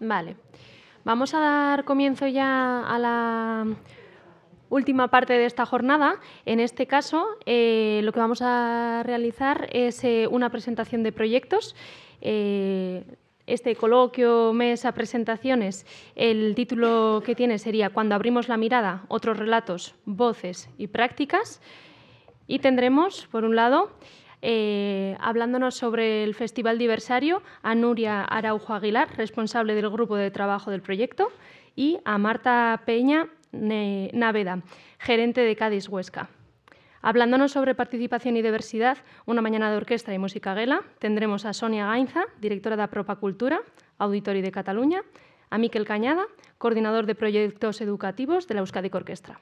Vale. Vamos a dar comienzo ya a la última parte de esta jornada. En este caso, lo que vamos a realizar es una presentación de proyectos. Este coloquio, mesa, presentaciones, el título que tiene sería Cuando abrimos la mirada, otros relatos, voces y prácticas. Y tendremos, por un lado, hablándonos sobre el Festival Diversario, a Nuria Araujo Aguilar, responsable del grupo de trabajo del proyecto, y a Marta Peña Naveda, gerente de Cádiz Huesca. Hablándonos sobre participación y diversidad, una mañana de orquestra y música guela, tendremos a Sonia Gainza, directora de Apropa Cultura, Auditori de Cataluña, a Miquel Cañada, coordinador de proyectos educativos de la Euskadi Orquestra.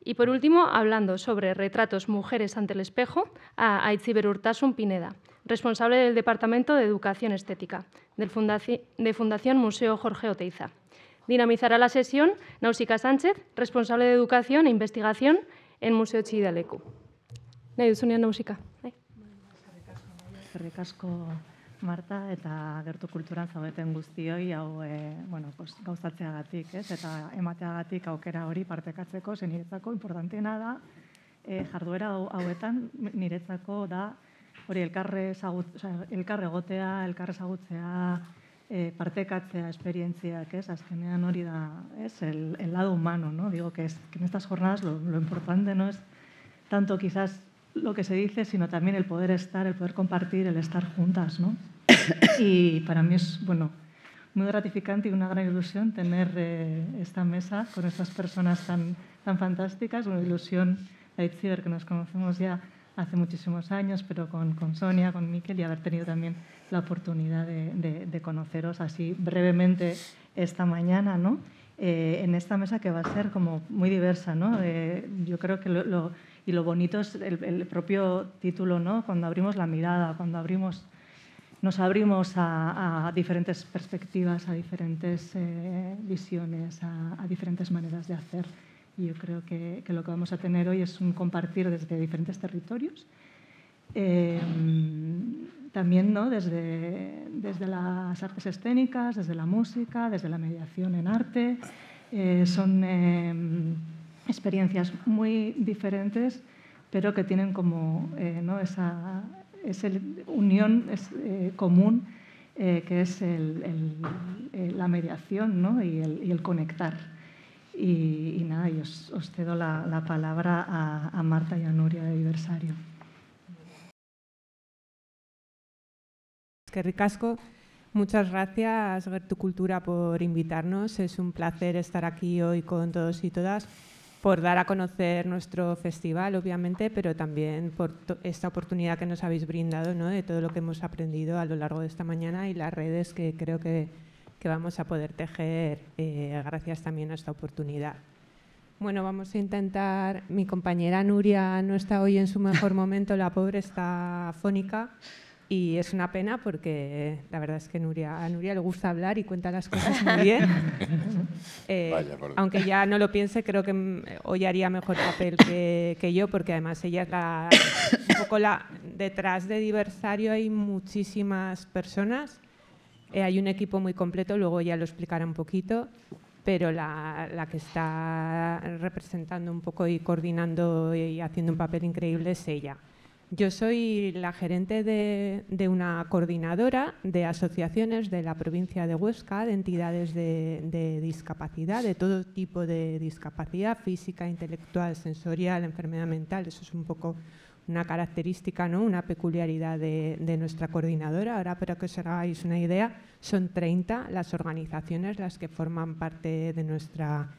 Y por último, hablando sobre retratos mujeres ante el espejo, a Aitziber Urtasun Pineda, responsable del Departamento de Educación Estética, de Fundación Museo Jorge Oteiza. Dinamizará la sesión Nausicaa Sánchez, responsable de Educación e Investigación en Museo Chillida Leku. Nahi duzunean, Nausicaa. Eskerrik asko, Marta, eta gertu kulturan zaudeten guztioi, hau gauzatzeagatik, eta emateagatik aukera hori partekatzeko, ze niretzako importanteena da, jarduera hauetan niretzako da hori elkar egotea, elkar ezagutzea, partekatzea esperientziak, azkenean hori da, el lado humano, ¿no? Digo que en estas jornadas lo importante no es tanto quizás lo que se dice, sino también el poder estar, el poder compartir, el estar juntas, ¿no? Y para mí es, muy gratificante y una gran ilusión tener esta mesa con estas personas tan fantásticas, una ilusión a Aitziber, que nos conocemos ya hace muchísimos años, pero con Sonia, con Miquel, y haber tenido también la oportunidad de conoceros así brevemente esta mañana, ¿no? En esta mesa que va a ser como muy diversa, ¿no? Yo creo que lo bonito es el propio título, ¿no? Cuando abrimos la mirada, cuando nos abrimos a diferentes perspectivas, a diferentes visiones, a diferentes maneras de hacer. Y yo creo que lo que vamos a tener hoy es un compartir desde diferentes territorios. También, ¿no? desde las artes escénicas, desde la música, desde la mediación en arte. Son experiencias muy diferentes, pero que tienen como ¿no? esa unión común, que es la mediación, ¿no? y el conectar. Y nada, y os cedo la palabra a Marta y a Nuria de Diversario. Eskerrik asko. Muchas gracias, Gertu Cultura, por invitarnos. Es un placer estar aquí hoy con todos y todas, por dar a conocer nuestro festival, obviamente, pero también por esta oportunidad que nos habéis brindado, ¿no? De todo lo que hemos aprendido a lo largo de esta mañana y las redes que creo que vamos a poder tejer gracias también a esta oportunidad. Bueno, vamos a intentar… Mi compañera Nuria no está hoy en su mejor momento, la pobre está afónica. Y es una pena porque la verdad es que a Nuria le gusta hablar y cuenta las cosas muy bien. Aunque ya no lo piense, creo que hoy haría mejor papel que yo, porque además ella es un poco detrás de Diversario hay muchísimas personas. Hay un equipo muy completo, luego ya lo explicará un poquito, pero la que está representando un poco y coordinando y haciendo un papel increíble es ella. Yo soy la gerente de una coordinadora de asociaciones de la provincia de Huesca, de entidades de discapacidad, de todo tipo de discapacidad, física, intelectual, sensorial, enfermedad mental. Eso es un poco una característica, ¿no? Una peculiaridad de nuestra coordinadora. Ahora, para que os hagáis una idea, son 30 las organizaciones las que forman parte de nuestra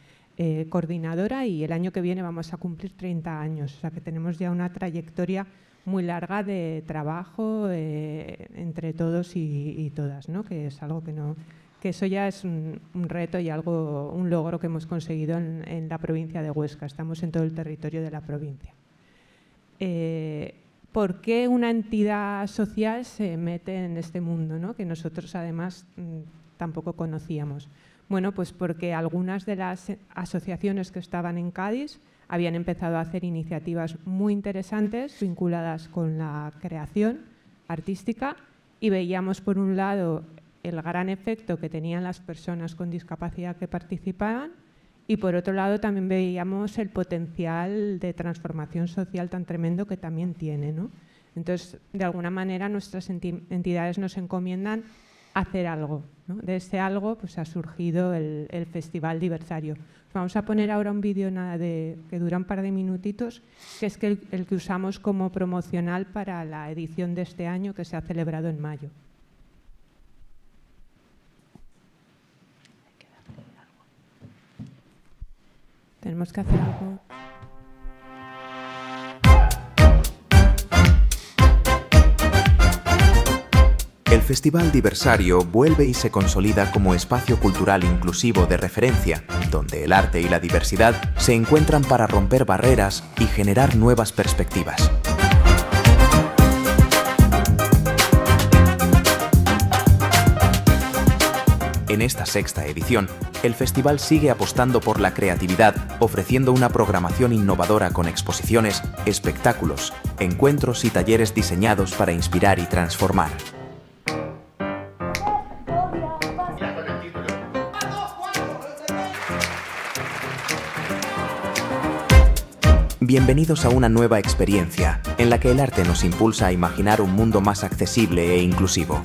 coordinadora y el año que viene vamos a cumplir 30 años. O sea que tenemos ya una trayectoria muy larga de trabajo entre todos y todas, ¿no? Que es algo que eso ya es un reto y un logro que hemos conseguido en la provincia de Huesca. Estamos en todo el territorio de la provincia. ¿Por qué una entidad social se mete en este mundo, ¿no? Que nosotros además tampoco conocíamos? Bueno, pues porque algunas de las asociaciones que estaban en Cádiz habían empezado a hacer iniciativas muy interesantes vinculadas con la creación artística y veíamos, por un lado, el gran efecto que tenían las personas con discapacidad que participaban y, por otro lado, también veíamos el potencial de transformación social tan tremendo que también tiene, ¿no? Entonces, de alguna manera, nuestras entidades nos encomiendan hacer algo, ¿no? De ese algo pues, ha surgido el Festival Diversario. Vamos a poner ahora un vídeo que dura un par de minutitos, que es el que usamos como promocional para la edición de este año, que se ha celebrado en mayo. Tenemos que hacer algo. El Festival Diversario vuelve y se consolida como espacio cultural inclusivo de referencia, donde el arte y la diversidad se encuentran para romper barreras y generar nuevas perspectivas. En esta sexta edición, el festival sigue apostando por la creatividad, ofreciendo una programación innovadora con exposiciones, espectáculos, encuentros y talleres diseñados para inspirar y transformar. Bienvenidos a una nueva experiencia, en la que el arte nos impulsa a imaginar un mundo más accesible e inclusivo.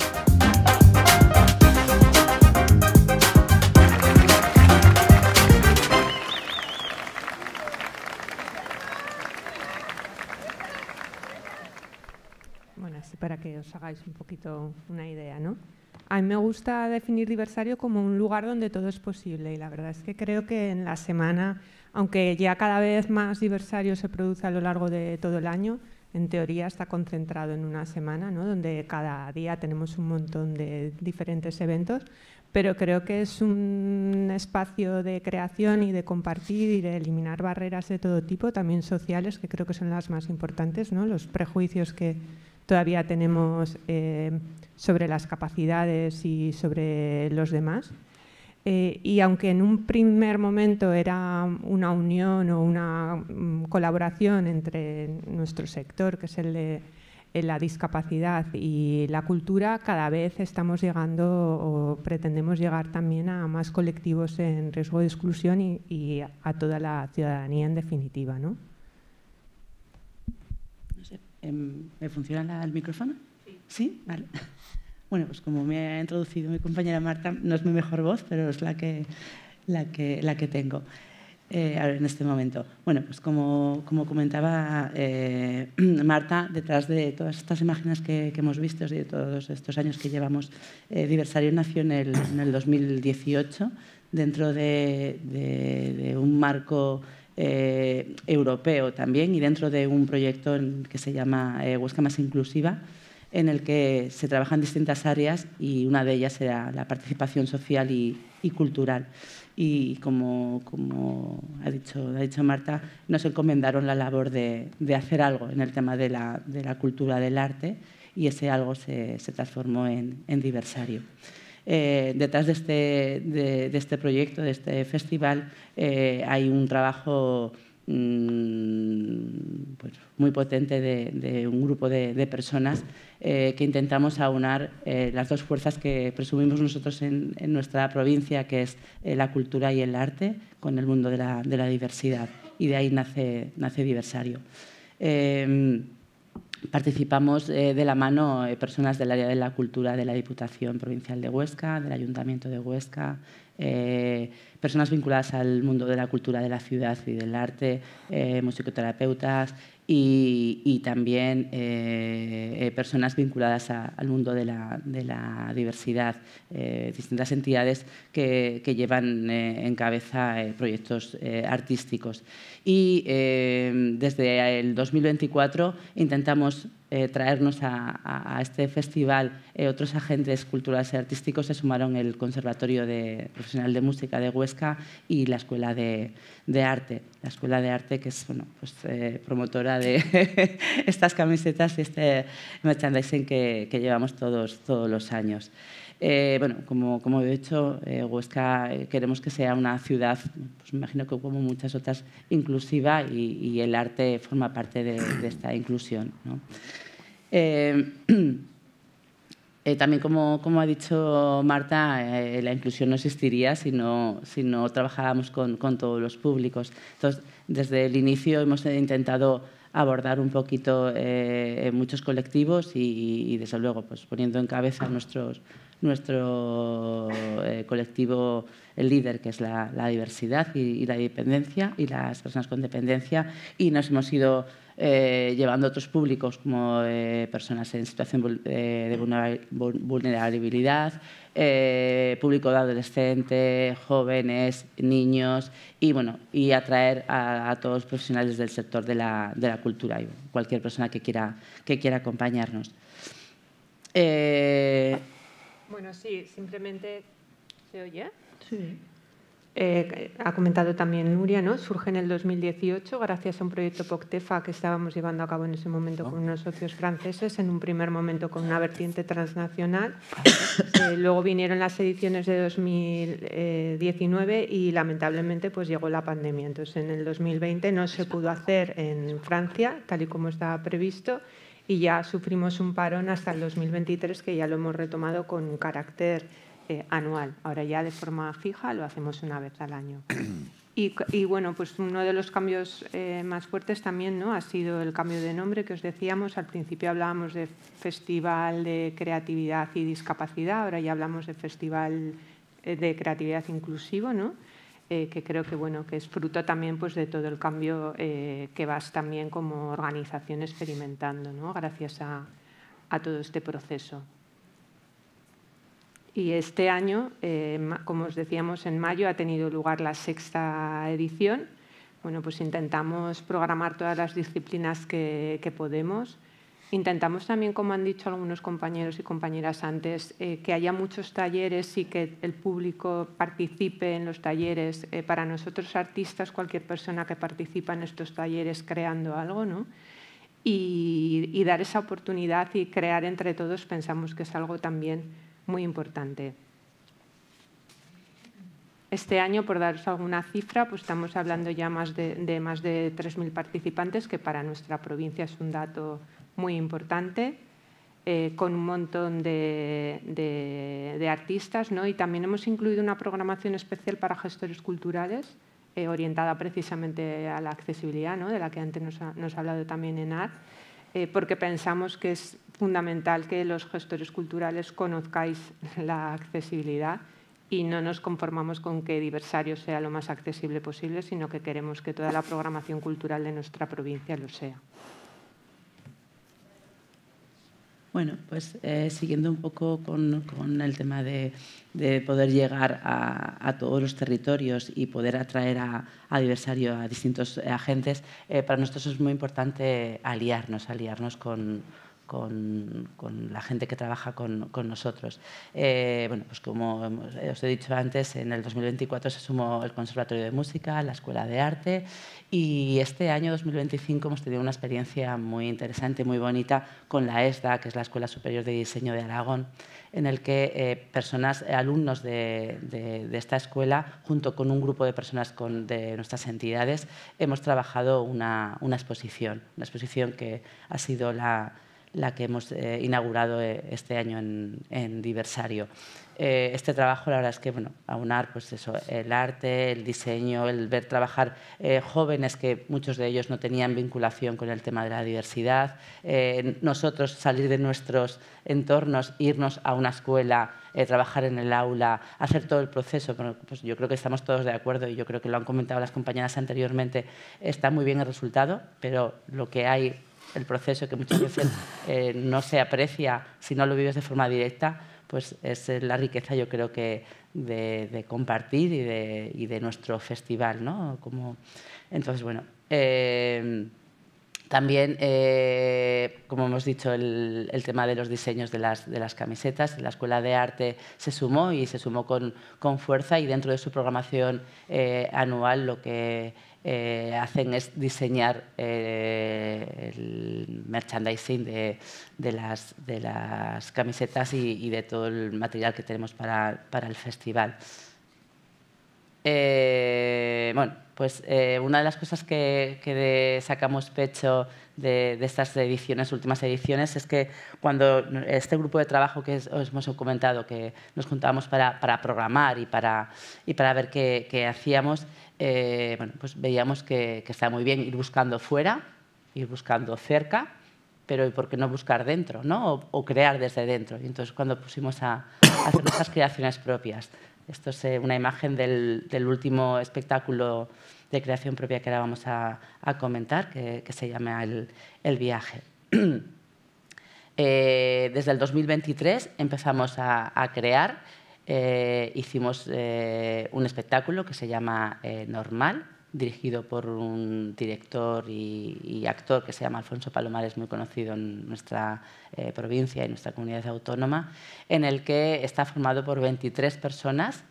Bueno, así para que os hagáis un poquito una idea, ¿no? A mí me gusta definir Diversario como un lugar donde todo es posible y la verdad es que creo que en la semana, aunque ya cada vez más Diversario se produce a lo largo de todo el año, en teoría está concentrado en una semana, ¿no? Donde cada día tenemos un montón de diferentes eventos, pero creo que es un espacio de creación y de compartir y de eliminar barreras de todo tipo, también sociales, que creo que son las más importantes, ¿no? Los prejuicios que todavía tenemos sobre las capacidades y sobre los demás. Y aunque en un primer momento era una unión o una colaboración entre nuestro sector, que es el de la discapacidad y la cultura, cada vez estamos llegando o pretendemos llegar también a más colectivos en riesgo de exclusión y a toda la ciudadanía en definitiva, ¿no? No sé, ¿me funciona el micrófono? Sí. Vale. Bueno, pues como me ha introducido mi compañera Marta, no es mi mejor voz, pero es la que tengo ahora en este momento. Bueno, pues como comentaba Marta, detrás de todas estas imágenes que hemos visto y de todos estos años que llevamos, Diversario nació en el 2018 dentro de un marco europeo también y dentro de un proyecto que se llama Huesca Más Inclusiva, en el que se trabajan distintas áreas y una de ellas era la participación social y cultural. Y como ha dicho Marta, nos encomendaron la labor de hacer algo en el tema de la cultura del arte y ese algo se transformó en Diversario. Detrás de este proyecto, de este festival, hay un trabajo pues muy potente de un grupo de personas que intentamos aunar las dos fuerzas que presumimos nosotros en nuestra provincia, que es la cultura y el arte, con el mundo de la diversidad. Y de ahí nace Diversario. Participamos de la mano personas del área de la cultura de la Diputación Provincial de Huesca, del Ayuntamiento de Huesca, personas vinculadas al mundo de la cultura de la ciudad y del arte, musicoterapeutas y también personas vinculadas al mundo de la diversidad, distintas entidades que llevan en cabeza proyectos artísticos. Y desde el 2024 intentamos traernos a este festival otros agentes culturales y artísticos. Se sumaron el Conservatorio Profesional de Música de Huesca y la Escuela de Arte. La Escuela de Arte, que es promotora de estas camisetas y este merchandising que llevamos todos los años. Como he dicho, Huesca queremos que sea una ciudad, pues me imagino que como muchas otras, inclusiva y el arte forma parte de esta inclusión, ¿no? También, como ha dicho Marta, la inclusión no existiría si no trabajábamos con todos los públicos. Entonces, desde el inicio hemos intentado abordar un poquito muchos colectivos y desde luego, pues, poniendo en cabeza nuestro colectivo, el líder, que es la diversidad y la dependencia y las personas con dependencia, y nos hemos ido llevando a otros públicos como personas en situación de vulnerabilidad, público de adolescentes, jóvenes, niños y atraer a todos los profesionales del sector de la cultura y cualquier persona que quiera acompañarnos. Bueno, sí, simplemente... ¿Se oye? Sí. Ha comentado también Nuria, ¿no? Surge en el 2018 gracias a un proyecto POCTEFA que estábamos llevando a cabo en ese momento con unos socios franceses, en un primer momento con una vertiente transnacional. Luego vinieron las ediciones de 2019 y lamentablemente pues llegó la pandemia. Entonces en el 2020 no se pudo hacer en Francia, tal y como estaba previsto, y ya sufrimos un parón hasta el 2023, que ya lo hemos retomado con un carácter anual. Ahora ya de forma fija lo hacemos una vez al año. Y bueno, pues uno de los cambios más fuertes también, ¿no?, ha sido el cambio de nombre que os decíamos. Al principio hablábamos de Festival de Creatividad y Discapacidad, ahora ya hablamos de Festival de Creatividad Inclusivo, ¿no? Que creo que, bueno, que es fruto también pues, de todo el cambio que vas también como organización experimentando, ¿no?, gracias a todo este proceso. Y este año, como os decíamos, en mayo ha tenido lugar la 6ª edición. Bueno, pues intentamos programar todas las disciplinas que podemos. Intentamos también, como han dicho algunos compañeros y compañeras antes, que haya muchos talleres y que el público participe en los talleres. Para nosotros, artistas, cualquier persona que participa en estos talleres creando algo, ¿no? Y dar esa oportunidad y crear entre todos, pensamos que es algo también muy importante. Este año, por daros alguna cifra, pues estamos hablando ya de más de 3.000 participantes, que para nuestra provincia es un dato muy importante, con un montón de artistas, ¿no? Y también hemos incluido una programación especial para gestores culturales, orientada precisamente a la accesibilidad, ¿no?, de la que antes nos ha hablado también Enar, porque pensamos que es fundamental que los gestores culturales conozcáis la accesibilidad y no nos conformamos con que Diversario sea lo más accesible posible, sino que queremos que toda la programación cultural de nuestra provincia lo sea. Bueno, pues siguiendo un poco con el tema de poder llegar a todos los territorios y poder atraer a Diversario a distintos agentes, para nosotros es muy importante aliarnos con la gente que trabaja con nosotros. Bueno, pues como os he dicho antes, en el 2024 se sumó el Conservatorio de Música, la Escuela de Arte, y este año 2025 hemos tenido una experiencia muy interesante, muy bonita, con la ESDA, que es la Escuela Superior de Diseño de Aragón, en el que alumnos de esta escuela, junto con un grupo de personas de nuestras entidades, hemos trabajado una exposición que ha sido la que hemos inaugurado este año en Diversario. Este trabajo, la verdad es que, bueno, aunar pues eso, el arte, el diseño, el ver trabajar jóvenes que muchos de ellos no tenían vinculación con el tema de la diversidad, nosotros salir de nuestros entornos, irnos a una escuela, trabajar en el aula, hacer todo el proceso. Bueno, pues yo creo que estamos todos de acuerdo y yo creo que lo han comentado las compañeras anteriormente, está muy bien el resultado, pero lo que hay, el proceso que muchas veces no se aprecia si no lo vives de forma directa, pues es la riqueza, yo creo que de compartir y de nuestro festival, ¿no? Entonces, bueno, también, como hemos dicho, el tema de los diseños de las camisetas, la Escuela de Arte se sumó con fuerza, y dentro de su programación anual lo que hacen es diseñar el merchandising de las camisetas y de todo el material que tenemos para el festival. Bueno, pues una de las cosas que sacamos pecho de estas ediciones, últimas ediciones, es que cuando este grupo de trabajo que os hemos comentado, que nos juntábamos para programar y para ver qué hacíamos, bueno, pues veíamos que está muy bien ir buscando fuera, ir buscando cerca, pero ¿y por qué no buscar dentro, ¿no? O crear desde dentro? Y entonces cuando pusimos a hacer nuestras creaciones propias. Esto es una imagen del último espectáculo de creación propia que ahora vamos a comentar, que se llama El viaje. Desde el 2023 empezamos a crear, hicimos un espectáculo que se llama Normal, dirigido por un director y actor que se llama Alfonso Palomares, muy conocido en nuestra provincia y nuestra comunidad autónoma, en el que está formado por 23 personas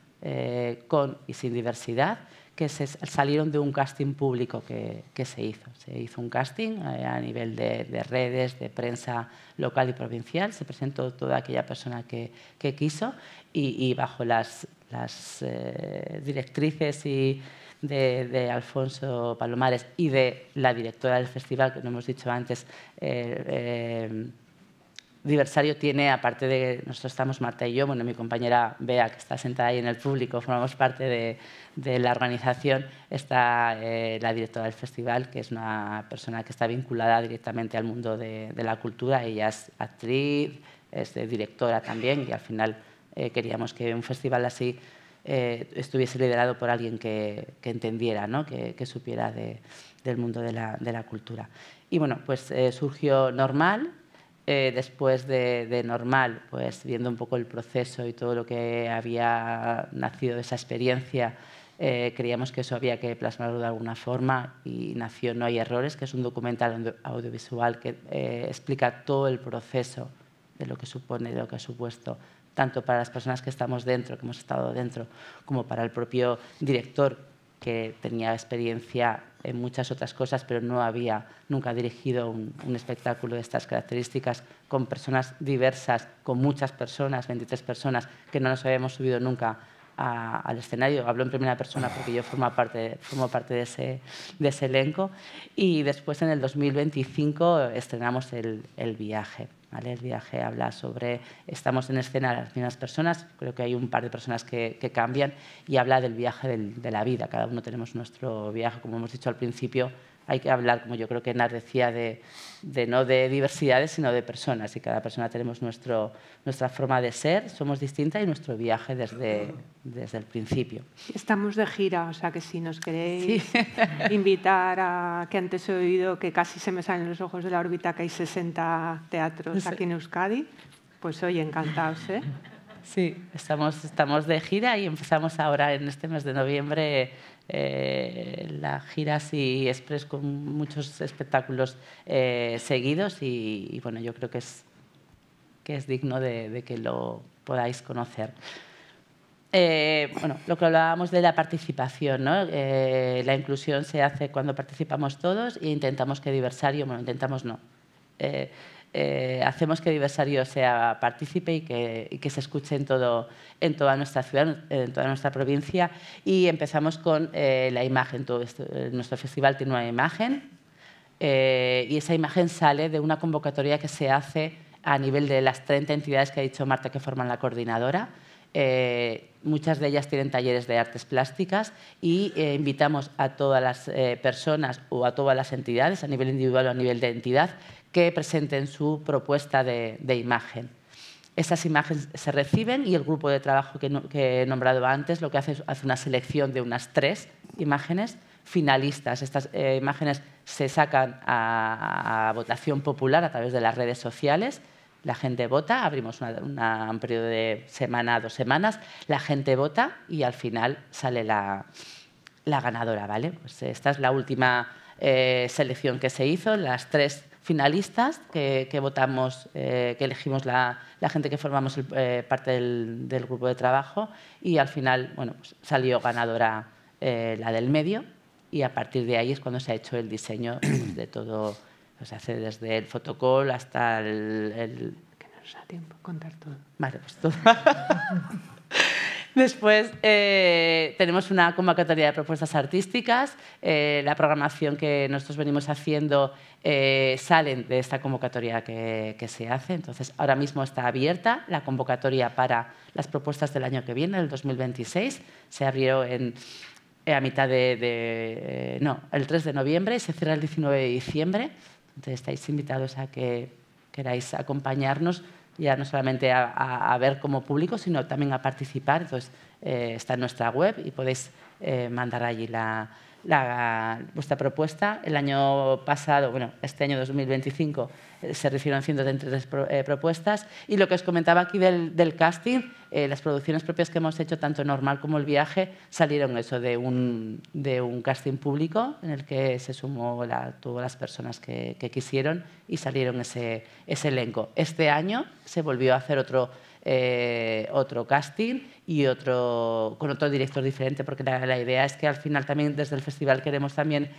con y sin diversidad, que salieron de un casting público que se hizo. Se hizo un casting a nivel de redes, de prensa local y provincial. Se presentó toda aquella persona que quiso y bajo las directrices de Alfonso Palomares y de la directora del festival, que no hemos dicho antes, Diversario tiene, aparte de nosotros estamos Marta y yo, bueno, mi compañera Bea, que está sentada ahí en el público, formamos parte de la organización, está la directora del festival, que es una persona que está vinculada directamente al mundo de la cultura. Ella es actriz, es directora también, y al final queríamos que un festival así estuviese liderado por alguien que entendiera, ¿no? que supiera del mundo de la cultura. Y bueno, pues surgió Normal. Después de Normal, pues viendo un poco el proceso y todo lo que había nacido de esa experiencia, creíamos que eso había que plasmarlo de alguna forma y nació No hay errores, que es un documental audiovisual que explica todo el proceso de lo que supone, de lo que ha supuesto, tanto para las personas que estamos dentro, que hemos estado dentro, como para el propio director, que tenía experiencia en muchas otras cosas, pero no había nunca dirigido un espectáculo de estas características, con personas diversas, con muchas personas, 23 personas, que no nos habíamos subido nunca al escenario. Hablo en primera persona porque yo formo parte de ese elenco. Y después, en el 2025, estrenamos El viaje. ¿Vale? El viaje habla sobre, estamos en escena las mismas personas, creo que hay un par de personas que cambian, y habla del viaje de la vida. Cada uno tenemos nuestro viaje, como hemos dicho al principio. Hay que hablar, como yo creo que Nar decía, no de diversidades, sino de personas. Y cada persona tenemos nuestra forma de ser, somos distintas, y nuestro viaje desde el principio. Estamos de gira, o sea que si nos queréis invitar a, que antes he oído que casi se me salen los ojos de la órbita, que hay 60 teatros aquí en Euskadi, pues oye, encantados, ¿eh? Sí, estamos de gira y empezamos ahora en este mes de noviembre la gira así express con muchos espectáculos seguidos y bueno, yo creo que es digno de que lo podáis conocer. Bueno, lo que hablábamos de la participación, ¿no? La inclusión se hace cuando participamos todos e intentamos que Diversario, bueno, intentamos no, hacemos que Diversario sea partícipe y que se escuche en toda nuestra ciudad, en toda nuestra provincia. Y empezamos con la imagen. Nuestro festival tiene una imagen y esa imagen sale de una convocatoria que se hace a nivel de las 30 entidades que ha dicho Marta que forman la coordinadora. Muchas de ellas tienen talleres de artes plásticas y invitamos a todas las personas o a todas las entidades, a nivel individual o a nivel de entidad, que presenten su propuesta de imagen. Esas imágenes se reciben y el grupo de trabajo que he nombrado antes lo que hace es una selección de unas 3 imágenes finalistas. Estas imágenes se sacan a votación popular a través de las redes sociales. La gente vota, abrimos un periodo de semana, 2 semanas, la gente vota y al final sale la ganadora, ¿vale? Pues esta es la última selección que se hizo, las 3 finalistas que votamos, que elegimos la gente que formamos parte del grupo de trabajo, y al final, bueno, pues salió ganadora la del medio, y a partir de ahí es cuando se ha hecho el diseño de todo. Se hace desde el fotocall hasta el... Que no nos da tiempo a contar todo. Vale, pues todo. Después tenemos una convocatoria de propuestas artísticas. La programación que nosotros venimos haciendo salen de esta convocatoria que se hace. Entonces, ahora mismo está abierta la convocatoria para las propuestas del año que viene, el 2026. Se abrió a mitad el 3 de noviembre y se cierra el 19 de diciembre. Entonces, estáis invitados a que queráis acompañarnos, ya no solamente a ver como público, sino también a participar. Entonces, está en nuestra web y podéis mandar allí vuestra propuesta. El año pasado, bueno, este año 2025, se recibieron 133 propuestas. Y lo que os comentaba aquí del casting, las producciones propias que hemos hecho, tanto Normal como El Viaje, salieron eso de un casting público en el que se sumó todas las personas que quisieron y salieron ese elenco. Este año se volvió a hacer otro casting y con otro director diferente, porque la idea es que al final también desde el festival queremos también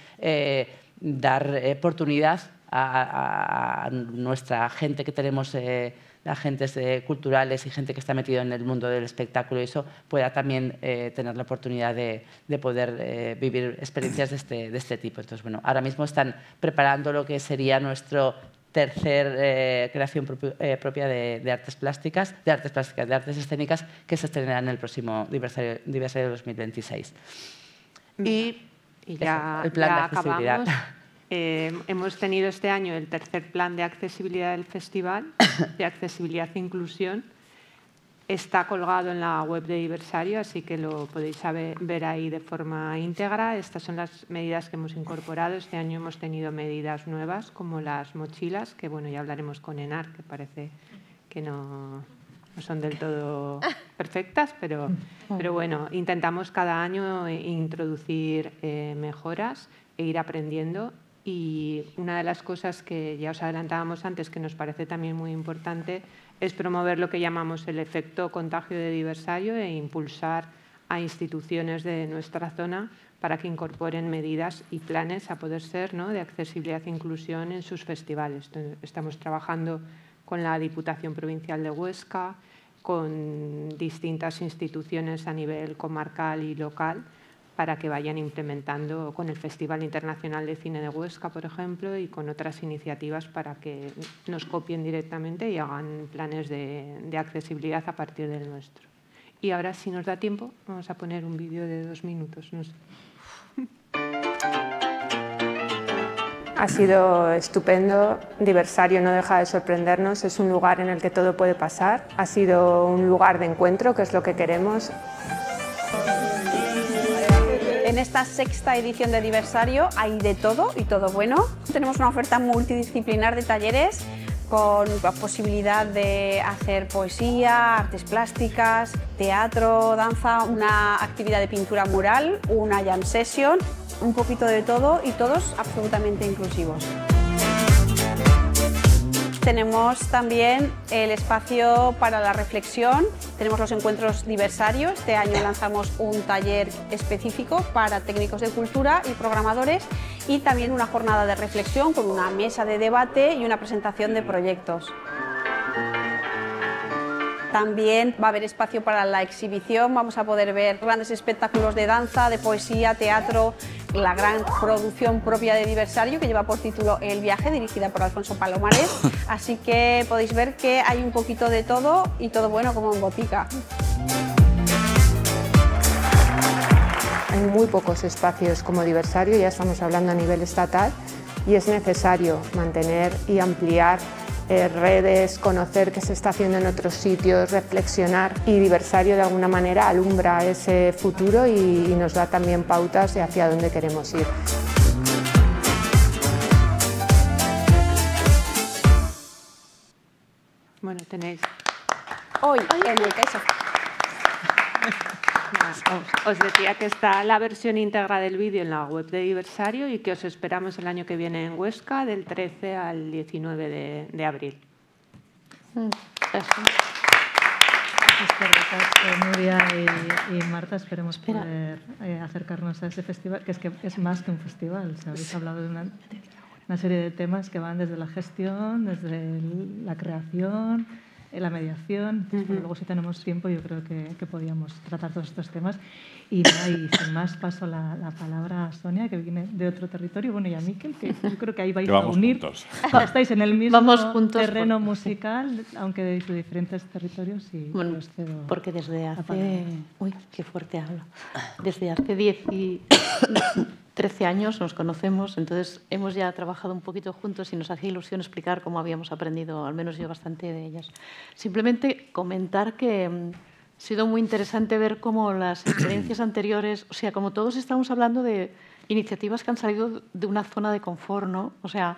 dar oportunidad a nuestra gente que tenemos, agentes culturales y gente que está metido en el mundo del espectáculo, y eso pueda también tener la oportunidad de poder vivir experiencias de este tipo. Entonces, bueno, ahora mismo están preparando lo que sería nuestro tercer creación propia de artes plásticas, de artes escénicas, que se estrenará en el próximo aniversario 2026. Y ya, el plan de accesibilidad. Acabamos. Hemos tenido este año el tercer plan de accesibilidad del festival, de accesibilidad e inclusión. Está colgado en la web de Diversario, así que lo podéis ver ahí de forma íntegra. Estas son las medidas que hemos incorporado. Este año hemos tenido medidas nuevas, como las mochilas, que bueno, ya hablaremos con ENAR, que parece que no son del todo perfectas, pero bueno, intentamos cada año introducir mejoras e ir aprendiendo. Y una de las cosas que ya os adelantábamos antes, que nos parece también muy importante, es promover lo que llamamos el efecto contagio de Diversario e impulsar a instituciones de nuestra zona para que incorporen medidas y planes, a poder ser, ¿no?, de accesibilidad e inclusión en sus festivales. Estamos trabajando con la Diputación Provincial de Huesca, con distintas instituciones a nivel comarcal y local, para que vayan implementando con el Festival Internacional de Cine de Huesca, por ejemplo, y con otras iniciativas para que nos copien directamente y hagan planes de accesibilidad a partir del nuestro. Y ahora, si nos da tiempo, vamos a poner un vídeo de 2 minutos. No sé. Ha sido estupendo. Diversario no deja de sorprendernos. Es un lugar en el que todo puede pasar. Ha sido un lugar de encuentro, que es lo que queremos. En esta sexta edición de Diversario hay de todo y todo bueno. Tenemos una oferta multidisciplinar de talleres con la posibilidad de hacer poesía, artes plásticas, teatro, danza, una actividad de pintura mural, una jam session, un poquito de todo y todos absolutamente inclusivos. Tenemos también el espacio para la reflexión, tenemos los encuentros Diversario. Este año lanzamos un taller específico para técnicos de cultura y programadores, y también una jornada de reflexión con una mesa de debate y una presentación de proyectos. También va a haber espacio para la exhibición, vamos a poder ver grandes espectáculos de danza, de poesía, teatro, la gran producción propia de Diversario que lleva por título El Viaje, dirigida por Alfonso Palomares. Así que podéis ver que hay un poquito de todo y todo bueno como en botica. Hay muy pocos espacios como Diversario, ya estamos hablando a nivel estatal, y es necesario mantener y ampliar redes, conocer qué se está haciendo en otros sitios, reflexionar, y Diversario de alguna manera alumbra ese futuro y nos da también pautas de hacia dónde queremos ir. Bueno, tenéis hoy en el CaixaForum. Os decía que está la versión íntegra del vídeo en la web de Diversario y que os esperamos el año que viene en Huesca, del 13 al 19 de abril. Nuria y Marta, esperemos poder acercarnos a ese festival, que es más que un festival. O sea, habéis hablado de una serie de temas que van desde la gestión, desde la creación, la mediación. Bueno, luego, si tenemos tiempo, yo creo que podíamos tratar todos estos temas. Y nada, y sin más paso la palabra a Sonia, que viene de otro territorio, bueno, y a Miquel, que yo creo que ahí vais a unir. Juntos. Estáis en el mismo juntos terreno musical, aunque de diferentes territorios. Y bueno, porque desde hace... Uy, qué fuerte hablo. Desde hace 13 años nos conocemos, entonces hemos ya trabajado un poquito juntos y nos hacía ilusión explicar cómo habíamos aprendido, al menos yo, bastante de ellas. Simplemente comentar que ha sido muy interesante ver cómo las experiencias anteriores, o sea, como todos estamos hablando de iniciativas que han salido de una zona de confort, ¿no? O sea,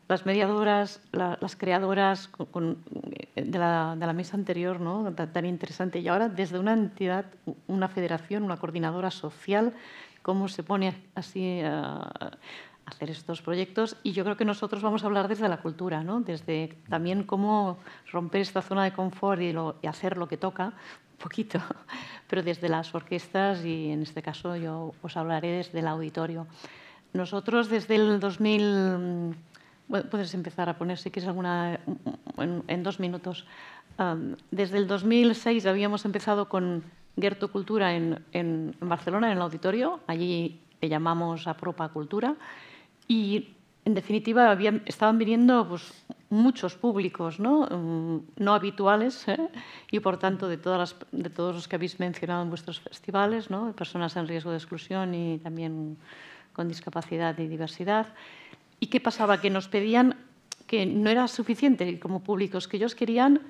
las mediadoras, las creadoras de la mesa anterior, ¿no? Tan interesante. Y ahora, desde una entidad, una federación, una coordinadora social, cómo se pone así a hacer estos proyectos. Y yo creo que nosotros vamos a hablar desde la cultura, ¿no? Desde también cómo romper esta zona de confort y hacer lo que toca, un poquito, pero desde las orquestas y, en este caso, yo os hablaré desde el auditorio. Nosotros, desde el 2000... Bueno, puedes empezar a poner, si quieres, alguna en 2 minutos. Desde el 2006 habíamos empezado con Gerto Cultura en Barcelona, en el auditorio. Allí le llamamos Apropa Cultura. Y, en definitiva, estaban viniendo pues, muchos públicos no habituales, y, por tanto, de todos los que habéis mencionado en vuestros festivales, ¿no? Personas en riesgo de exclusión y también con discapacidad y diversidad. ¿Y qué pasaba? Que nos pedían que no era suficiente como públicos, que ellos querían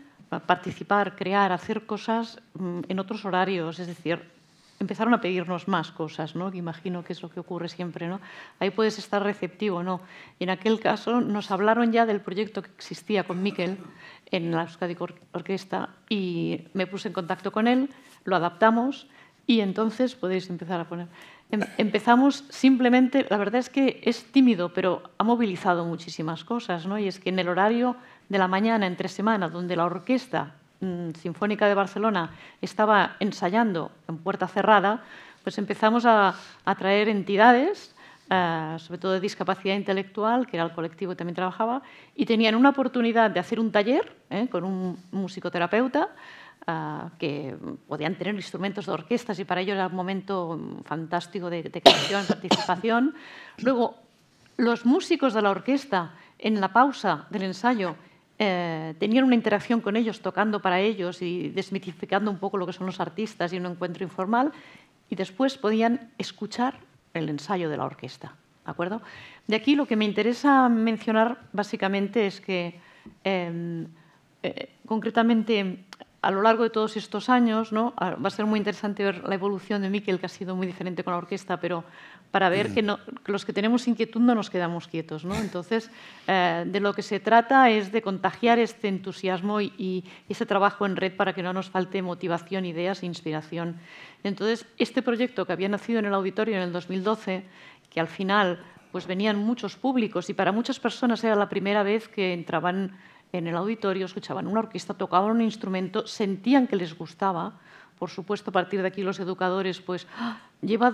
participar, crear, hacer cosas en otros horarios, es decir, empezaron a pedirnos más cosas, ¿no? Que imagino que es lo que ocurre siempre, ¿no? Ahí puedes estar receptivo, ¿no? Y en aquel caso nos hablaron ya del proyecto que existía con Miquel en la Euskadi Orquesta y me puse en contacto con él, lo adaptamos y entonces podéis empezar a poner... Empezamos simplemente, la verdad es que es tímido, pero ha movilizado muchísimas cosas, ¿no? Y es que en el horario de la mañana, entre semana, donde la Orquesta Sinfónica de Barcelona estaba ensayando en puerta cerrada, pues empezamos a traer entidades, sobre todo de discapacidad intelectual, que era el colectivo que también trabajaba, y tenían una oportunidad de hacer un taller con un musicoterapeuta, que podían tener instrumentos de orquestas y para ello era un momento fantástico de creación, participación. Luego, los músicos de la orquesta, en la pausa del ensayo, tenían una interacción con ellos, tocando para ellos y desmitificando un poco lo que son los artistas y un encuentro informal, y después podían escuchar el ensayo de la orquesta, ¿de acuerdo? De aquí lo que me interesa mencionar básicamente es que concretamente a lo largo de todos estos años, ¿no? Va a ser muy interesante ver la evolución de Miquel, que ha sido muy diferente con la orquesta, pero para ver que los que tenemos inquietud no nos quedamos quietos, ¿no? Entonces, de lo que se trata es de contagiar este entusiasmo y ese trabajo en red para que no nos falte motivación, ideas e inspiración. Entonces, este proyecto que había nacido en el auditorio en el 2012, que al final pues venían muchos públicos y para muchas personas era la primera vez que entraban en el auditorio, escuchaban una orquesta, tocaban un instrumento, sentían que les gustaba. Por supuesto, a partir de aquí los educadores, pues, lleva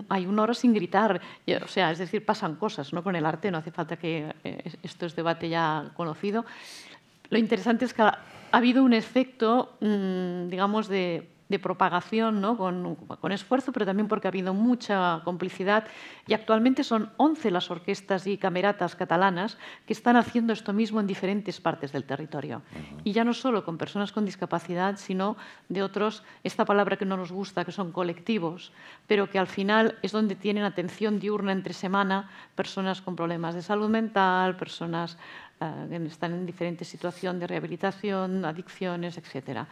hay 1 hora sin gritar. O sea, es decir, pasan cosas, ¿no? Con el arte, no hace falta que esto es debate ya conocido. Lo interesante es que ha habido un efecto, digamos, de propagación, ¿no? con esfuerzo, pero también porque ha habido mucha complicidad. Y actualmente son 11 las orquestas y cameratas catalanas que están haciendo esto mismo en diferentes partes del territorio. Y ya no solo con personas con discapacidad, sino de otros, esta palabra que no nos gusta, que son colectivos, pero que al final es donde tienen atención diurna entre semana personas con problemas de salud mental, personas que están en diferentes situaciones de rehabilitación, adicciones, etcétera.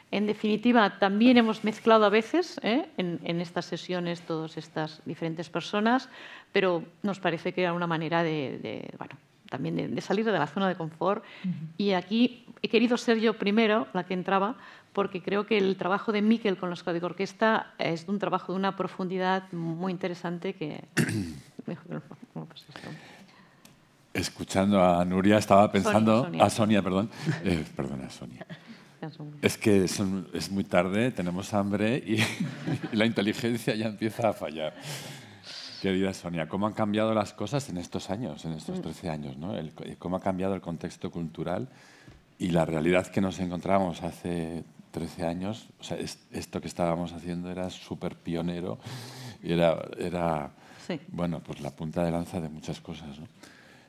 En definitiva, también hemos mezclado a veces en estas sesiones todas estas diferentes personas, pero nos parece que era una manera también de salir de la zona de confort. Y aquí he querido ser yo primero la que entraba, porque creo que el trabajo de Miquel con la Euskadi Orquesta es un trabajo de una profundidad muy interesante que... Escuchando a Nuria estaba pensando... Sonia. Perdona, Sonia. Es que es muy tarde, tenemos hambre y la inteligencia ya empieza a fallar. Querida Sonia, ¿cómo han cambiado las cosas en estos años, en estos 13 años, ¿no? ¿Cómo ha cambiado el contexto cultural Y la realidad que nos encontramos hace 13 años, o sea, esto que estábamos haciendo era súper pionero, y era Sí. bueno, pues la punta de lanza de muchas cosas, ¿no?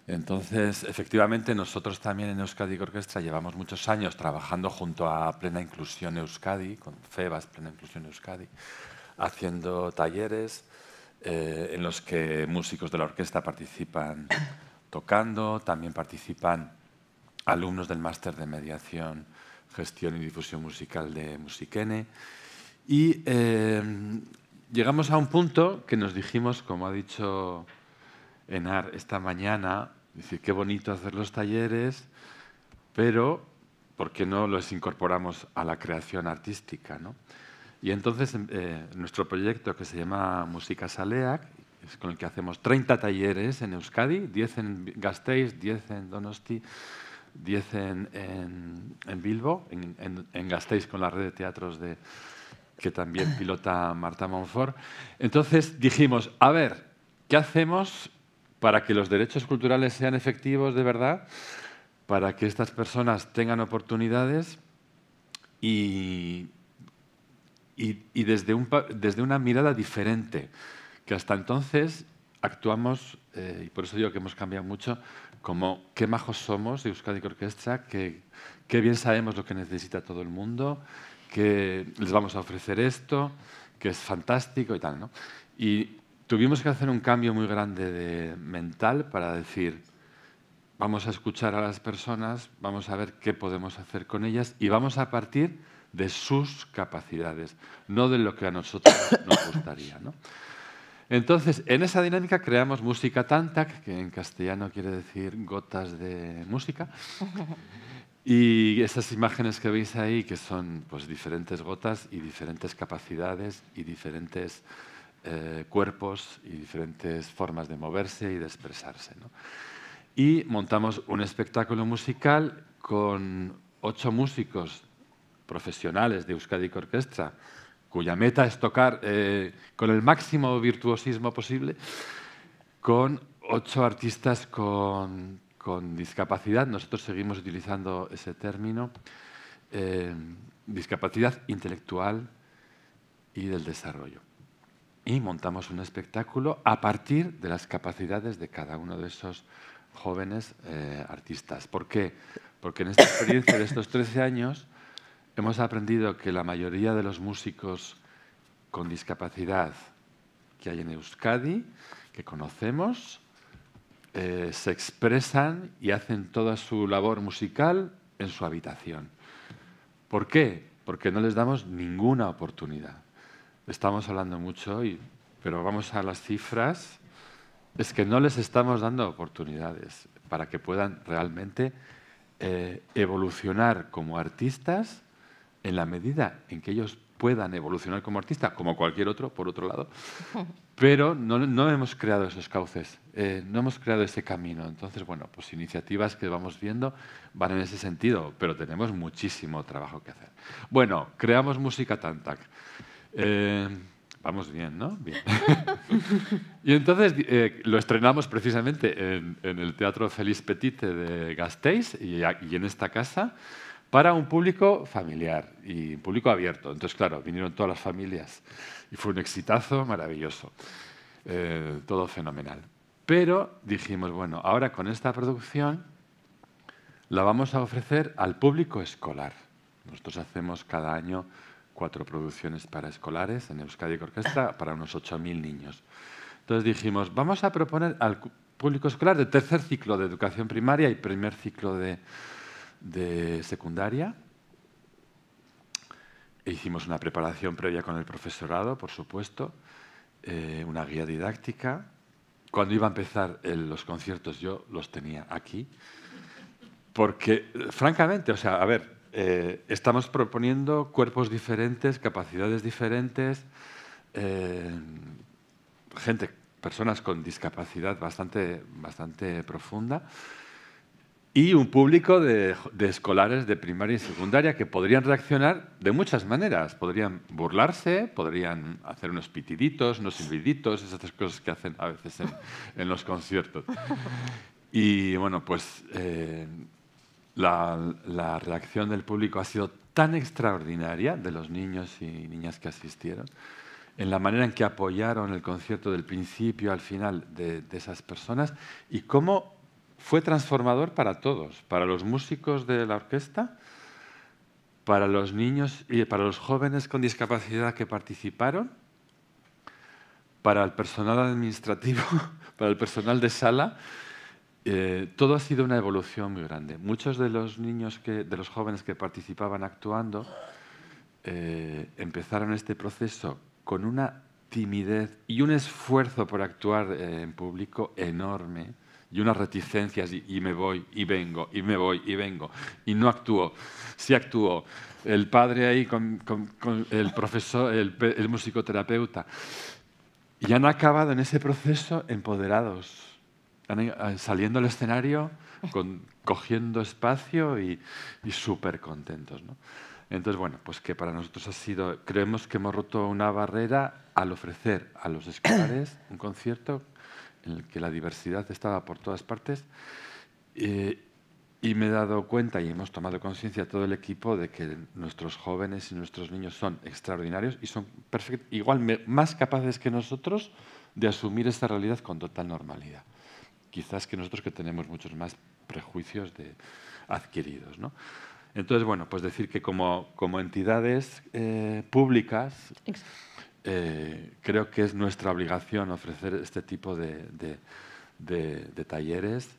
Entonces, efectivamente, nosotros también en Euskadi Orquestra llevamos muchos años trabajando junto a Plena Inclusión Euskadi, con FEBAS, Plena Inclusión Euskadi, haciendo talleres en los que músicos de la orquesta participan tocando, también participan alumnos del máster de mediación, gestión y difusión musical de Musikene. Y llegamos a un punto que nos dijimos, como ha dicho Enar esta mañana, decir, qué bonito hacer los talleres, pero ¿por qué no los incorporamos a la creación artística, ¿no? Y entonces nuestro proyecto, que se llama Musika Saleak, es con el que hacemos 30 talleres en Euskadi, 10 en Gasteiz, 10 en Donosti, 10 en Bilbo, en Gasteiz con la red de teatros que también pilota Marta Monfort. Entonces dijimos, a ver, ¿qué hacemos para que los derechos culturales sean efectivos de verdad, para que estas personas tengan oportunidades y desde una mirada diferente, que hasta entonces actuamos, y por eso digo que hemos cambiado mucho, como qué majos somos de Euskadi Orquestra, qué bien sabemos lo que necesita todo el mundo, que les vamos a ofrecer esto, que es fantástico y tal, ¿no? Y tuvimos que hacer un cambio muy grande mental para decir, vamos a escuchar a las personas, vamos a ver qué podemos hacer con ellas y vamos a partir de sus capacidades, no de lo que a nosotros nos gustaría, ¿no? Entonces, en esa dinámica creamos Musika Tantak, que en castellano quiere decir gotas de música, y esas imágenes que veis ahí, que son pues, diferentes gotas y diferentes capacidades y diferentes cuerpos y diferentes formas de moverse y de expresarse, ¿no? Y montamos un espectáculo musical con 8 músicos profesionales de Euskadi Orquestra, cuya meta es tocar con el máximo virtuosismo posible, con 8 artistas con discapacidad. Nosotros seguimos utilizando ese término, discapacidad intelectual y del desarrollo. Y montamos un espectáculo a partir de las capacidades de cada uno de esos jóvenes artistas. ¿Por qué? Porque en esta experiencia de estos 13 años hemos aprendido que la mayoría de los músicos con discapacidad que hay en Euskadi, que conocemos, se expresan y hacen toda su labor musical en su habitación. ¿Por qué? Porque no les damos ninguna oportunidad. Estamos hablando mucho hoy, pero vamos a las cifras. Es que no les estamos dando oportunidades para que puedan realmente evolucionar como artistas en la medida en que ellos puedan evolucionar como artistas, como cualquier otro, por otro lado, pero no hemos creado esos cauces, no hemos creado ese camino. Entonces, bueno, pues iniciativas que vamos viendo van en ese sentido, pero tenemos muchísimo trabajo que hacer. Bueno, creamos Musika Tantak. Vamos bien, ¿no? Bien. Y entonces lo estrenamos precisamente en el Teatro Félix Petite de Gasteiz y en esta casa para un público familiar y un público abierto. Entonces, claro, vinieron todas las familias y fue un exitazo maravilloso. Todo fenomenal. Pero dijimos, bueno, ahora con esta producción la vamos a ofrecer al público escolar. Nosotros hacemos cada año 4 producciones para escolares en Euskadi Orquestra para unos 8.000 niños. Entonces dijimos, vamos a proponer al público escolar de tercer ciclo de educación primaria y primer ciclo de secundaria. Hicimos una preparación previa con el profesorado, por supuesto, una guía didáctica. Cuando iba a empezar los conciertos yo los tenía aquí, porque, francamente, o sea, a ver, estamos proponiendo cuerpos diferentes, capacidades diferentes, personas con discapacidad bastante profunda y un público de escolares de primaria y secundaria que podrían reaccionar de muchas maneras. Podrían burlarse, podrían hacer unos pitiditos, unos silbiditos, esas cosas que hacen a veces en los conciertos. Y bueno, pues la reacción del público ha sido tan extraordinaria, de los niños y niñas que asistieron, en la manera en que apoyaron el concierto del principio al final de esas personas, y cómo fue transformador para todos, para los músicos de la orquesta, para los niños y para los jóvenes con discapacidad que participaron, para el personal administrativo, para el personal de sala. Todo ha sido una evolución muy grande. Muchos de los niños, de los jóvenes que participaban actuando, empezaron este proceso con una timidez y un esfuerzo por actuar en público enorme, y unas reticencias, y me voy, y vengo, y me voy, y vengo, y no actúo. Sí actúo. El padre ahí con el profesor, el musicoterapeuta. Y han acabado en ese proceso empoderados, saliendo al escenario, cogiendo espacio y súper contentos, ¿no? Entonces, bueno, pues que para nosotros ha sido, creemos que hemos roto una barrera al ofrecer a los escolares un concierto en el que la diversidad estaba por todas partes, y me he dado cuenta y hemos tomado conciencia todo el equipo de que nuestros jóvenes y nuestros niños son extraordinarios y son igual más capaces que nosotros de asumir esta realidad con total normalidad. Quizás que nosotros, que tenemos muchos más prejuicios adquiridos, ¿no? Entonces, bueno, pues decir que como entidades públicas, creo que es nuestra obligación ofrecer este tipo de talleres.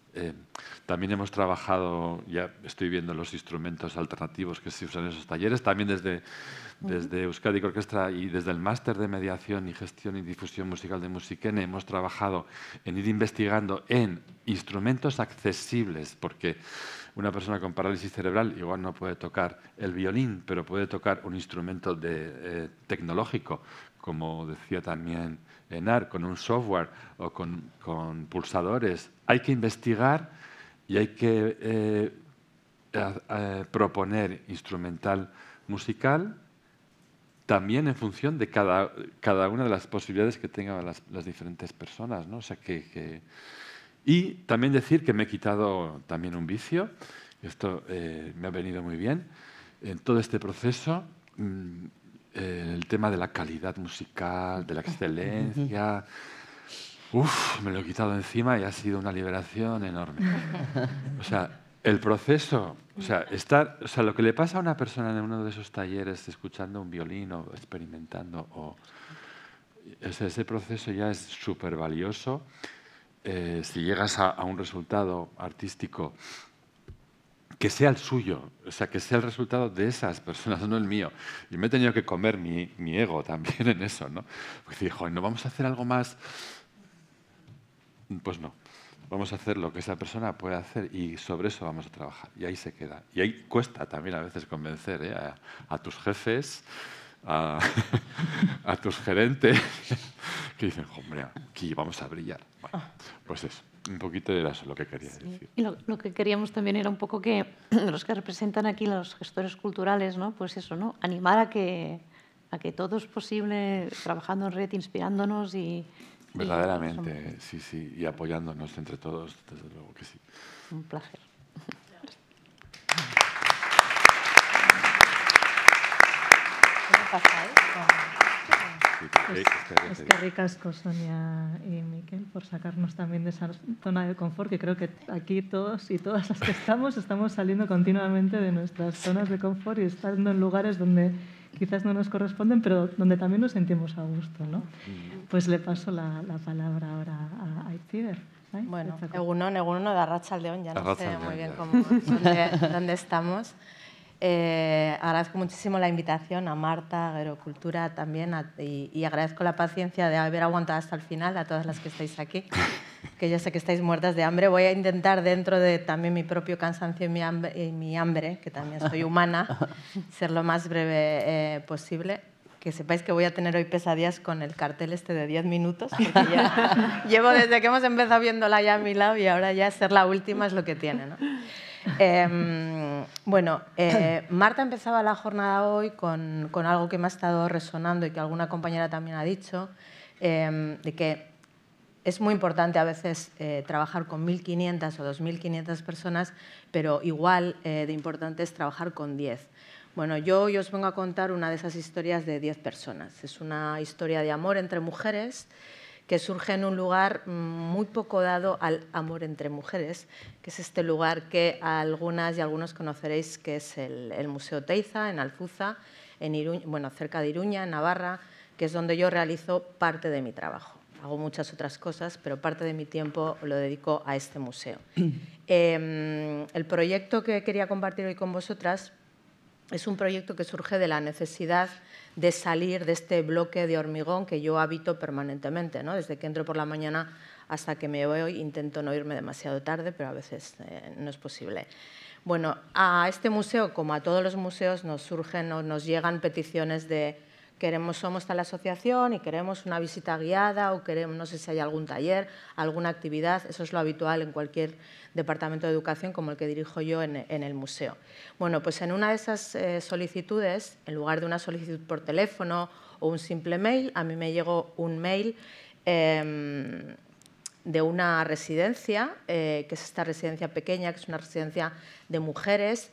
También hemos trabajado, ya estoy viendo los instrumentos alternativos que se usan en esos talleres, también desde Euskadi Orquestra y desde el máster de mediación y gestión y difusión musical de Musikene hemos trabajado en ir investigando en instrumentos accesibles, porque una persona con parálisis cerebral igual no puede tocar el violín, pero puede tocar un instrumento tecnológico, como decía también Enar, con un software o con pulsadores. Hay que investigar y hay que proponer instrumental musical también en función de cada una de las posibilidades que tengan las diferentes personas, ¿no? O sea, y también decir que me he quitado también un vicio. Esto me ha venido muy bien en todo este proceso. El tema de la calidad musical, de la excelencia. Me lo he quitado encima y ha sido una liberación enorme. O sea, el proceso, lo que le pasa a una persona en uno de esos talleres escuchando un violín o experimentando, ese proceso ya es súper valioso. Si llegas a un resultado artístico que sea el suyo, o sea, que sea el resultado de esas personas, no el mío. Y me he tenido que comer mi ego también en eso, ¿no? Porque dije, ¿no vamos a hacer algo más? Pues no. Vamos a hacer lo que esa persona puede hacer y sobre eso vamos a trabajar. Y ahí se queda. Y ahí cuesta también a veces convencer a tus jefes, a tus gerentes, que dicen, hombre, aquí vamos a brillar. Bueno, pues eso. Un poquito era eso lo que quería decir. Y lo que queríamos también era un poco que los que representan aquí, los gestores culturales, ¿no? Pues eso, ¿no? Animar a que todo es posible trabajando en red, inspirándonos y verdaderamente, sí, y apoyándonos entre todos, desde luego que sí. Un placer. ¿Qué pasa, Es que ricasco, Sonia y Miquel, por sacarnos también de esa zona de confort, que creo que aquí todos y todas las que estamos saliendo continuamente de nuestras zonas de confort y estando en lugares donde quizás no nos corresponden, pero donde también nos sentimos a gusto, ¿no? Pues le paso la palabra ahora a Aitziber. Bueno, egunon de Arratsaldeon, ya no sé muy bien dónde estamos. Agradezco muchísimo la invitación a Marta, a Agrocultura también, y agradezco la paciencia de haber aguantado hasta el final a todas las que estáis aquí, que yo sé que estáis muertas de hambre. Voy a intentar, dentro de también mi propio cansancio y mi hambre, que también soy humana, ser lo más breve posible. Que sepáis que voy a tener hoy pesadillas con el cartel este de 10 minutos, porque ya llevo desde que hemos empezado viéndola ya a mi lado y ahora ya ser la última es lo que tiene, ¿no? Marta empezaba la jornada hoy con algo que me ha estado resonando y que alguna compañera también ha dicho, de que es muy importante a veces trabajar con 1.500 o 2.500 personas, pero igual de importante es trabajar con 10. Bueno, yo hoy os vengo a contar una de esas historias de 10 personas. Es una historia de amor entre mujeres que surge en un lugar muy poco dado al amor entre mujeres, que es este lugar que algunas y algunos conoceréis, que es el Museo Oteiza, en Alfuza, en Iruña, bueno, cerca de Iruña, en Navarra, que es donde yo realizo parte de mi trabajo. Hago muchas otras cosas, pero parte de mi tiempo lo dedico a este museo. El proyecto que quería compartir hoy con vosotras es un proyecto que surge de la necesidad de salir de este bloque de hormigón que yo habito permanentemente, ¿no? Desde que entro por la mañana hasta que me voy, intento no irme demasiado tarde, pero a veces no es posible. Bueno, a este museo, como a todos los museos, nos surgen o nos llegan peticiones de somos tal asociación y queremos una visita guiada o queremos, no sé si hay algún taller, alguna actividad. Eso es lo habitual en cualquier departamento de educación como el que dirijo yo en el museo. Bueno, pues en una de esas solicitudes, en lugar de una solicitud por teléfono o un simple mail, a mí me llegó un mail de una residencia, que es esta residencia pequeña, que es una residencia de mujeres.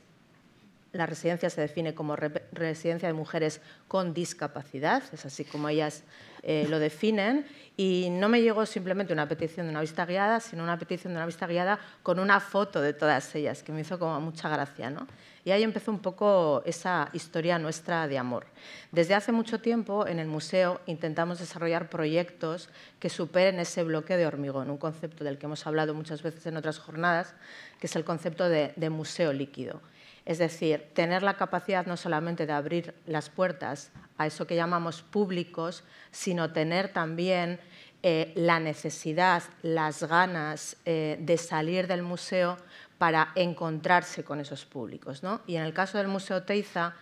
La residencia se define como residencia de mujeres con discapacidad, es así como ellas lo definen, y no me llegó simplemente una petición de una visita guiada, sino una petición de una visita guiada con una foto de todas ellas, que me hizo como mucha gracia, ¿no? Y ahí empezó un poco esa historia nuestra de amor. Desde hace mucho tiempo en el museo intentamos desarrollar proyectos que superen ese bloque de hormigón, un concepto del que hemos hablado muchas veces en otras jornadas, que es el concepto de museo líquido. Es decir, tener la capacidad no solamente de abrir las puertas a eso que llamamos públicos, sino tener también la necesidad, las ganas de salir del museo para encontrarse con esos públicos, ¿no? Y en el caso del Museo Oteiza,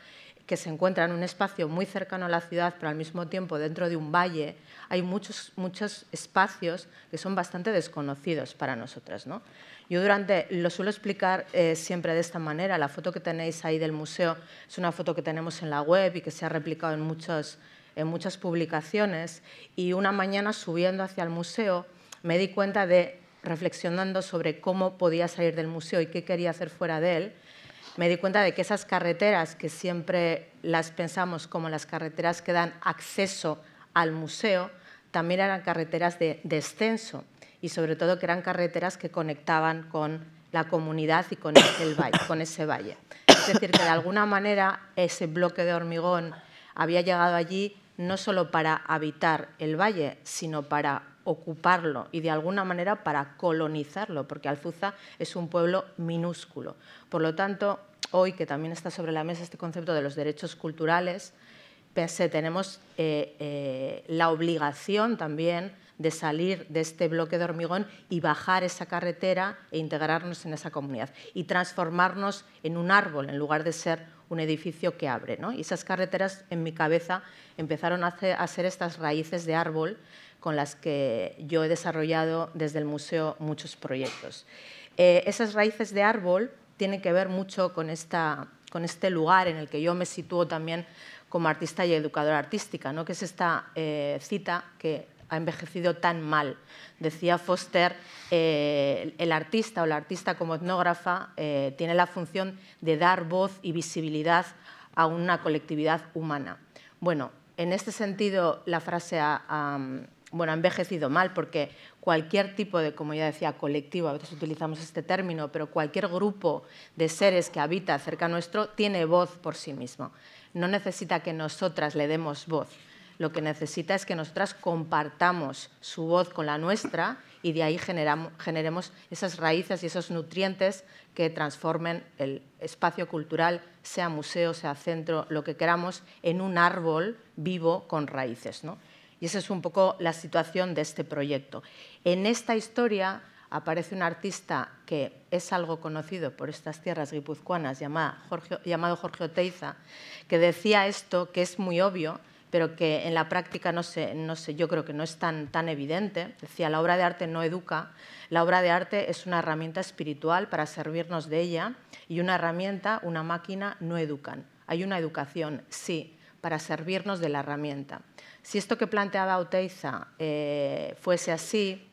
que se encuentra en un espacio muy cercano a la ciudad, pero al mismo tiempo dentro de un valle, hay muchos espacios que son bastante desconocidos para nosotras, ¿no? Yo lo suelo explicar siempre de esta manera. La foto que tenéis ahí del museo es una foto que tenemos en la web y que se ha replicado en muchas publicaciones. Y una mañana, subiendo hacia el museo, me di cuenta reflexionando sobre cómo podía salir del museo y qué quería hacer fuera de él, me di cuenta de que esas carreteras, que siempre las pensamos como las carreteras que dan acceso al museo, también eran carreteras de descenso, y sobre todo que eran carreteras que conectaban con la comunidad y con ese valle. Es decir, que de alguna manera ese bloque de hormigón había llegado allí no solo para habitar el valle, sino para ocuparlo y de alguna manera para colonizarlo, porque Alfuza es un pueblo minúsculo. Por lo tanto, hoy que también está sobre la mesa este concepto de los derechos culturales, tenemos la obligación también de salir de este bloque de hormigón y bajar esa carretera e integrarnos en esa comunidad y transformarnos en un árbol en lugar de ser un edificio que abre, ¿no? Y esas carreteras en mi cabeza empezaron a ser estas raíces de árbol con las que yo he desarrollado desde el museo muchos proyectos. Esas raíces de árbol tienen que ver mucho con este lugar en el que yo me sitúo también como artista y educadora artística, ¿no? Que es esta cita que ha envejecido tan mal. Decía Foster, el artista o la artista como etnógrafa tiene la función de dar voz y visibilidad a una colectividad humana. Bueno, en este sentido la frase ha envejecido mal porque cualquier tipo de, como ya decía, colectivo, a veces utilizamos este término, pero cualquier grupo de seres que habita cerca nuestro tiene voz por sí mismo. No necesita que nosotras le demos voz. Lo que necesita es que nosotras compartamos su voz con la nuestra y de ahí generemos esas raíces y esos nutrientes que transformen el espacio cultural, sea museo, sea centro, lo que queramos, en un árbol vivo con raíces, ¿no? Y esa es un poco la situación de este proyecto. En esta historia aparece un artista que es algo conocido por estas tierras guipuzcoanas, llamado Jorge Oteiza, que decía esto, que es muy obvio, pero que en la práctica no sé, yo creo que no es tan evidente. Decía, la obra de arte no educa, la obra de arte es una herramienta espiritual para servirnos de ella y una herramienta, una máquina, no educan. Hay una educación, sí, para servirnos de la herramienta. Si esto que planteaba Oteiza fuese así,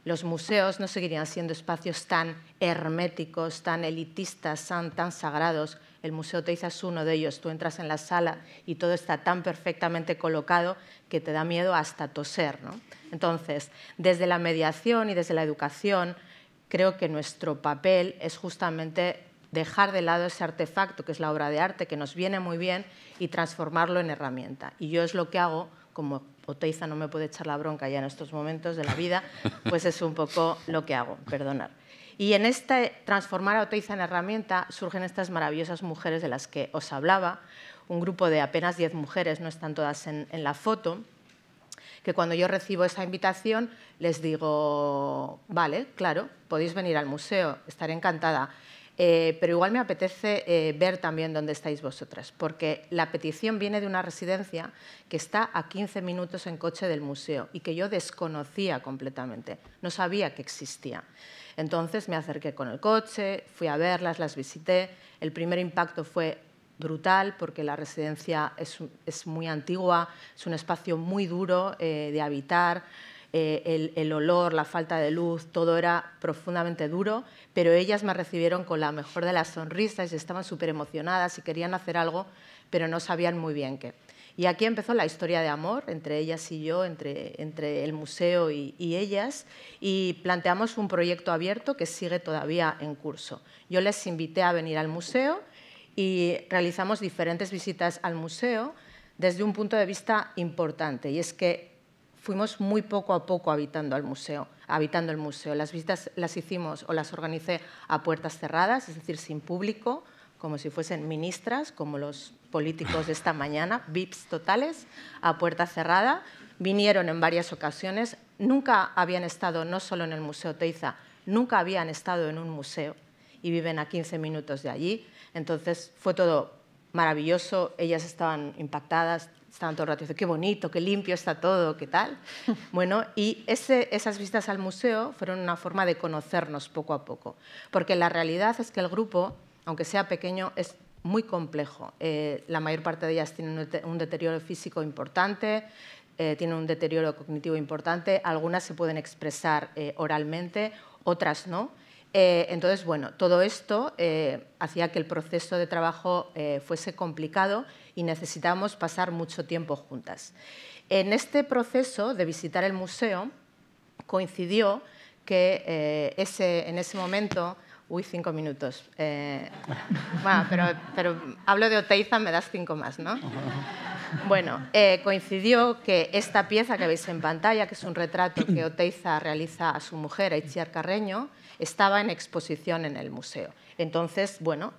los museos no seguirían siendo espacios tan herméticos, tan elitistas, tan sagrados. El Museo Oteiza es uno de ellos. Tú entras en la sala y todo está tan perfectamente colocado que te da miedo hasta toser, ¿no? Entonces, desde la mediación y desde la educación, creo que nuestro papel es justamente dejar de lado ese artefacto que es la obra de arte, que nos viene muy bien, y transformarlo en herramienta. Y yo es lo que hago, como Oteiza no me puede echar la bronca ya en estos momentos de la vida, pues es un poco lo que hago, perdonar. Y en este transformar a Oteiza en herramienta surgen estas maravillosas mujeres de las que os hablaba, un grupo de apenas 10 mujeres, no están todas en la foto, que cuando yo recibo esa invitación les digo, vale, claro, podéis venir al museo, estaré encantada. Pero igual me apetece ver también dónde estáis vosotras, porque la petición viene de una residencia que está a 15 minutos en coche del museo y que yo desconocía completamente, no sabía que existía. Entonces me acerqué con el coche, fui a verlas, las visité. El primer impacto fue brutal porque la residencia es muy antigua, es un espacio muy duro de habitar. El olor, la falta de luz, todo era profundamente duro, pero ellas me recibieron con la mejor de las sonrisas y estaban súper emocionadas y querían hacer algo, pero no sabían muy bien qué. Y aquí empezó la historia de amor entre ellas y yo, entre el museo y ellas, y planteamos un proyecto abierto que sigue todavía en curso. Yo les invité a venir al museo y realizamos diferentes visitas al museo desde un punto de vista importante, y es que fuimos muy poco a poco habitando el museo. Las visitas las hicimos o las organicé a puertas cerradas, es decir, sin público, como si fuesen ministras, como los políticos de esta mañana, VIPs totales, a puerta cerrada. Vinieron en varias ocasiones, nunca habían estado no solo en el Museo Oteiza, nunca habían estado en un museo y viven a 15 minutos de allí. Entonces fue todo maravilloso, ellas estaban impactadas, estaban todo el rato diciendo, qué bonito, qué limpio está todo, qué tal. Bueno, y esas visitas al museo fueron una forma de conocernos poco a poco, porque la realidad es que el grupo, aunque sea pequeño, es muy complejo. La mayor parte de ellas tienen un deterioro físico importante, tienen un deterioro cognitivo importante, algunas se pueden expresar oralmente, otras no. Entonces, bueno, todo esto hacía que el proceso de trabajo fuese complicado y necesitábamos pasar mucho tiempo juntas. En este proceso de visitar el museo coincidió que en ese momento... Uy, 5 minutos. Bueno, pero hablo de Oteiza, me das 5 más, ¿no? Bueno, coincidió que esta pieza que veis en pantalla, que es un retrato que Oteiza realiza a su mujer, a Itziar Carreño, estaba en exposición en el museo. Entonces, bueno,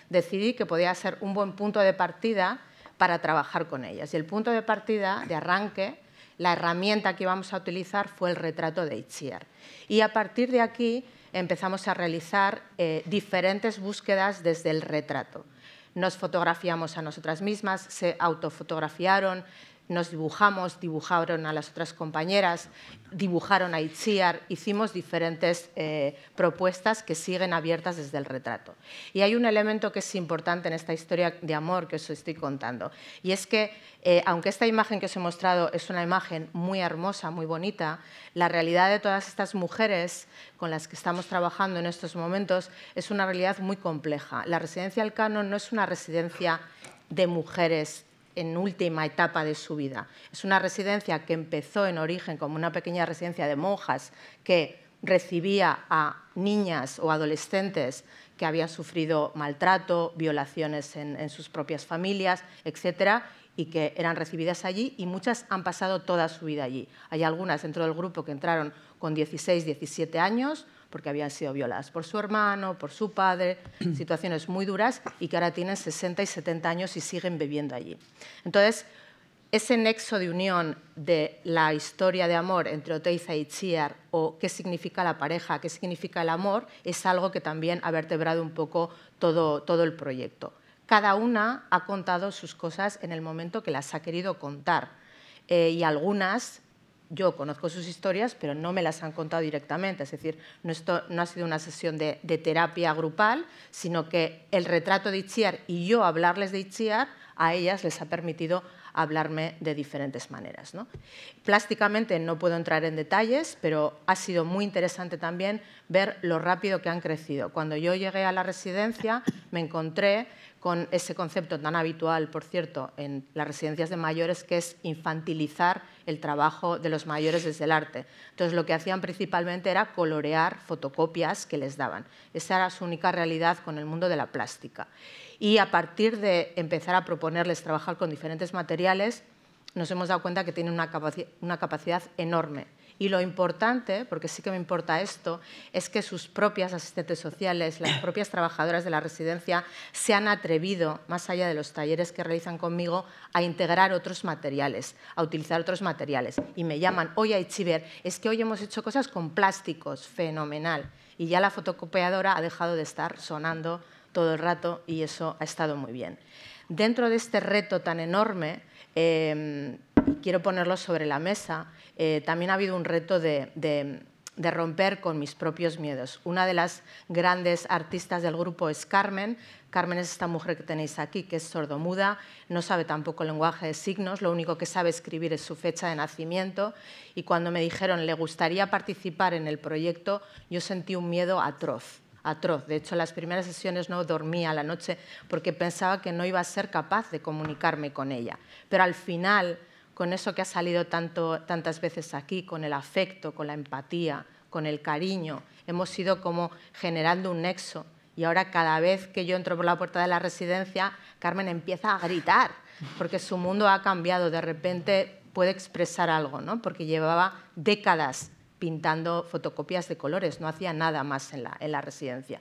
decidí que podía ser un buen punto de partida para trabajar con ellas. Y el punto de partida, de arranque, la herramienta que íbamos a utilizar fue el retrato de Itziar. Y a partir de aquí empezamos a realizar diferentes búsquedas desde el retrato. Nos fotografiamos a nosotras mismas, se autofotografiaron, nos dibujaron a las otras compañeras, dibujaron a Itziar, hicimos diferentes propuestas que siguen abiertas desde el retrato. Y hay un elemento que es importante en esta historia de amor que os estoy contando, y es que, aunque esta imagen que os he mostrado es una imagen muy hermosa, muy bonita, la realidad de todas estas mujeres con las que estamos trabajando en estos momentos es una realidad muy compleja. La residencia Elcano no es una residencia de mujeres en última etapa de su vida. Es una residencia que empezó en origen como una pequeña residencia de monjas que recibía a niñas o adolescentes que habían sufrido maltrato, violaciones en sus propias familias, etcétera, y que eran recibidas allí, y muchas han pasado toda su vida allí. Hay algunas dentro del grupo que entraron con 16, 17 años, porque habían sido violadas por su hermano, por su padre, situaciones muy duras, y que ahora tienen 60 y 70 años y siguen viviendo allí. Entonces, ese nexo de unión de la historia de amor entre Oteiza y Itziar, o qué significa la pareja, qué significa el amor, es algo que también ha vertebrado un poco todo el proyecto. Cada una ha contado sus cosas en el momento que las ha querido contar, y algunas... Yo conozco sus historias, pero no me las han contado directamente. Es decir, esto no ha sido una sesión de terapia grupal, sino que el retrato de Itziar y yo hablarles de Itziar, a ellas les ha permitido hablarme de diferentes maneras, ¿no? Plásticamente no puedo entrar en detalles, pero ha sido muy interesante también ver lo rápido que han crecido. Cuando yo llegué a la residencia me encontré con ese concepto tan habitual, por cierto, en las residencias de mayores, que es infantilizar el trabajo de los mayores desde el arte. Entonces, lo que hacían principalmente era colorear fotocopias que les daban. Esa era su única realidad con el mundo de la plástica. Y a partir de empezar a proponerles trabajar con diferentes materiales, nos hemos dado cuenta que tienen una capacidad enorme. Y lo importante, porque sí que me importa esto, es que sus propias asistentes sociales, las propias trabajadoras de la residencia, se han atrevido, más allá de los talleres que realizan conmigo, a integrar otros materiales, a utilizar otros materiales. Y me llaman, oye, Itziber, es que hoy hemos hecho cosas con plásticos, fenomenal. Y ya la fotocopiadora ha dejado de estar sonando todo el rato y eso ha estado muy bien. Dentro de este reto tan enorme, quiero ponerlo sobre la mesa, también ha habido un reto de romper con mis propios miedos. Una de las grandes artistas del grupo es Carmen. Carmen es esta mujer que tenéis aquí, que es sordomuda, no sabe tampoco el lenguaje de signos, lo único que sabe escribir es su fecha de nacimiento. Y cuando me dijeron le gustaría participar en el proyecto, yo sentí un miedo atroz. Atroz. De hecho, en las primeras sesiones no dormía a la noche porque pensaba que no iba a ser capaz de comunicarme con ella. Pero al final, con eso que ha salido tantas veces aquí, con el afecto, con la empatía, con el cariño, hemos ido como generando un nexo. Y ahora cada vez que yo entro por la puerta de la residencia, Carmen empieza a gritar porque su mundo ha cambiado. De repente puede expresar algo, ¿no? Porque llevaba décadas pintando fotocopias de colores, no hacía nada más en la residencia.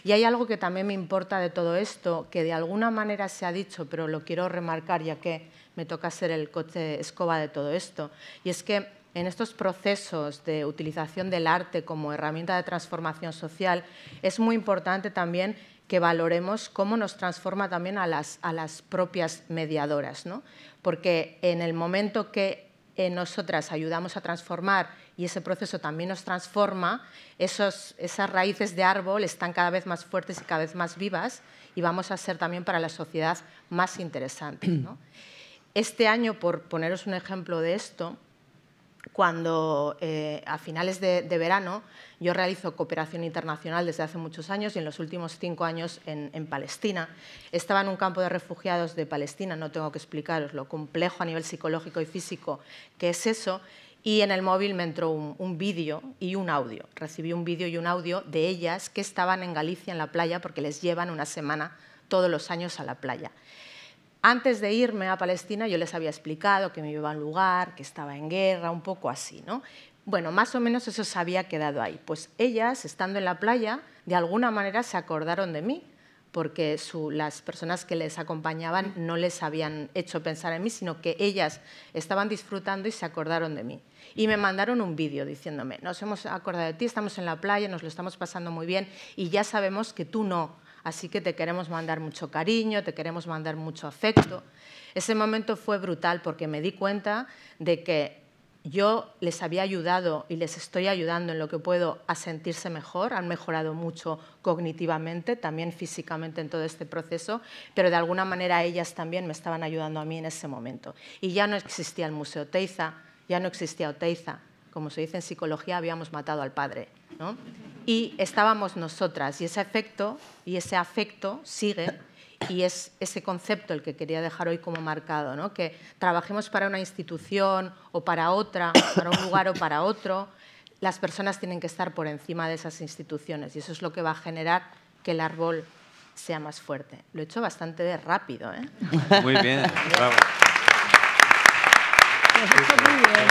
Y hay algo que también me importa de todo esto, que de alguna manera se ha dicho, pero lo quiero remarcar ya que me toca ser el coche escoba de todo esto, y es que en estos procesos de utilización del arte como herramienta de transformación social es muy importante también que valoremos cómo nos transforma también a las propias mediadoras, ¿no? Porque en el momento que nosotras ayudamos a transformar y ese proceso también nos transforma, esas raíces de árbol están cada vez más fuertes y cada vez más vivas y vamos a ser también para la sociedad más interesantes, ¿no? Este año, por poneros un ejemplo de esto, cuando a finales de verano yo realizo cooperación internacional desde hace muchos años y en los últimos 5 años en Palestina. Estaba en un campo de refugiados de Palestina, no tengo que explicaros lo complejo a nivel psicológico y físico que es eso, y en el móvil me entró un vídeo y un audio. Recibí un vídeo y un audio de ellas que estaban en Galicia en la playa porque les llevan una semana todos los años a la playa. Antes de irme a Palestina yo les había explicado que me iba a un lugar, que estaba en guerra, un poco así, ¿no? Bueno, más o menos eso se había quedado ahí. Pues ellas, estando en la playa, de alguna manera se acordaron de mí, porque las personas que les acompañaban no les habían hecho pensar en mí, sino que ellas estaban disfrutando y se acordaron de mí. Y me mandaron un vídeo diciéndome, nos hemos acordado de ti, estamos en la playa, nos lo estamos pasando muy bien y ya sabemos que tú no. Así que te queremos mandar mucho cariño, te queremos mandar mucho afecto. Ese momento fue brutal porque me di cuenta de que yo les había ayudado y les estoy ayudando en lo que puedo a sentirse mejor. Han mejorado mucho cognitivamente, también físicamente en todo este proceso, pero de alguna manera ellas también me estaban ayudando a mí en ese momento. Y ya no existía el Museo Oteiza, ya no existía Oteiza. Como se dice en psicología, habíamos matado al padre, ¿no? Y estábamos nosotras y ese efecto y ese afecto sigue y es ese concepto el que quería dejar hoy como marcado, ¿no? Que trabajemos para una institución o para otra, para un lugar o para otro, las personas tienen que estar por encima de esas instituciones y eso es lo que va a generar que el árbol sea más fuerte. Lo he hecho bastante rápido, ¿eh? Muy bien, bravo. Lo has hecho muy bien.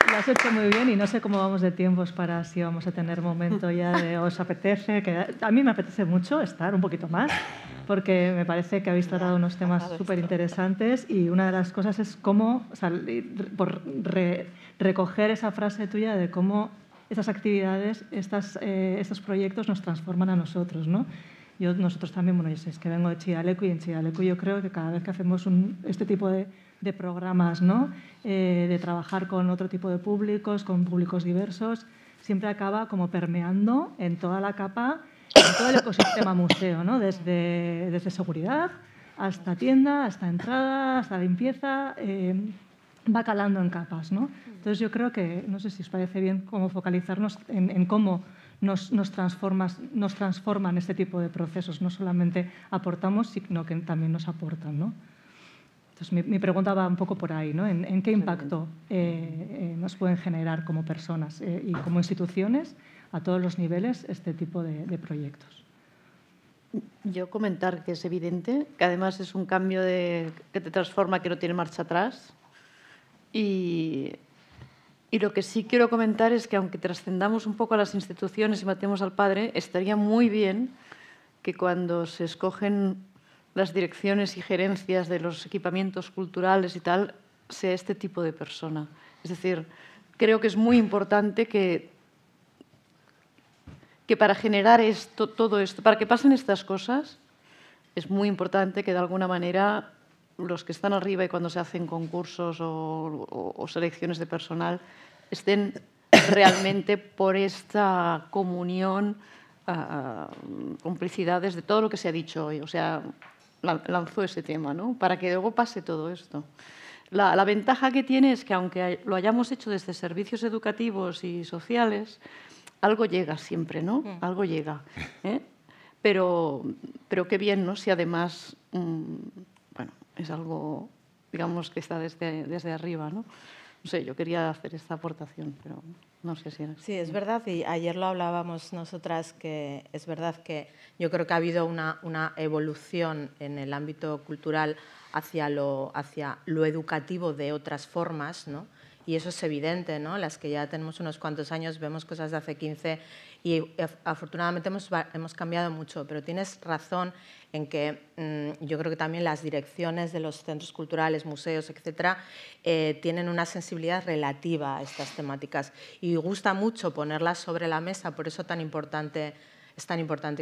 Lo has hecho muy bien y no sé cómo vamos de tiempos para si vamos a tener momento ya de os apetece. Que a mí me apetece mucho estar un poquito más porque me parece que habéis tratado unos temas súper interesantes y una de las cosas es cómo, o sea, recoger esa frase tuya de cómo estas actividades, estos proyectos nos transforman a nosotros, ¿no? Nosotros también, bueno, yo sé, es que vengo de Chillalecu y en Chillalecu yo creo que cada vez que hacemos este tipo de programas, ¿no? De trabajar con otro tipo de públicos, con públicos diversos, siempre acaba como permeando en toda la capa en todo el ecosistema museo, ¿no? Desde seguridad hasta tienda, hasta entrada, hasta limpieza, va calando en capas, ¿no? Entonces yo creo que, no sé si os parece bien cómo focalizarnos en cómo nos transforman este tipo de procesos. No solamente aportamos, sino que también nos aportan, ¿no? Entonces mi pregunta va un poco por ahí, ¿no? ¿En qué impacto nos pueden generar como personas y como instituciones a todos los niveles este tipo de proyectos? Yo comentar que es evidente, que además es un cambio que te transforma, que no tiene marcha atrás. Y lo que sí quiero comentar es que aunque trascendamos un poco a las instituciones y matemos al padre, estaría muy bien que cuando se escogen las direcciones y gerencias de los equipamientos culturales y tal, sea este tipo de persona. Es decir, creo que es muy importante que para generar todo esto, para que pasen estas cosas, es muy importante que de alguna manera los que están arriba y cuando se hacen concursos o selecciones de personal estén realmente por esta comunión, complicidades de todo lo que se ha dicho hoy. O sea, lanzó ese tema, ¿no? Para que luego pase todo esto. La ventaja que tiene es que aunque lo hayamos hecho desde servicios educativos y sociales, algo llega siempre, ¿no? Algo llega. Pero qué bien, ¿no? Si además, bueno, es algo, digamos, que está desde arriba, ¿no? No sé, yo quería hacer esta aportación, pero no sé si era. Sí, es verdad, y ayer lo hablábamos nosotras, que es verdad que yo creo que ha habido una evolución en el ámbito cultural hacia lo educativo de otras formas, ¿no? Y eso es evidente, ¿no? Las que ya tenemos unos cuantos años vemos cosas de hace 15 y afortunadamente hemos cambiado mucho, pero tienes razón en que yo creo que también las direcciones de los centros culturales, museos, etcétera, tienen una sensibilidad relativa a estas temáticas y gusta mucho ponerlas sobre la mesa, por eso es tan importante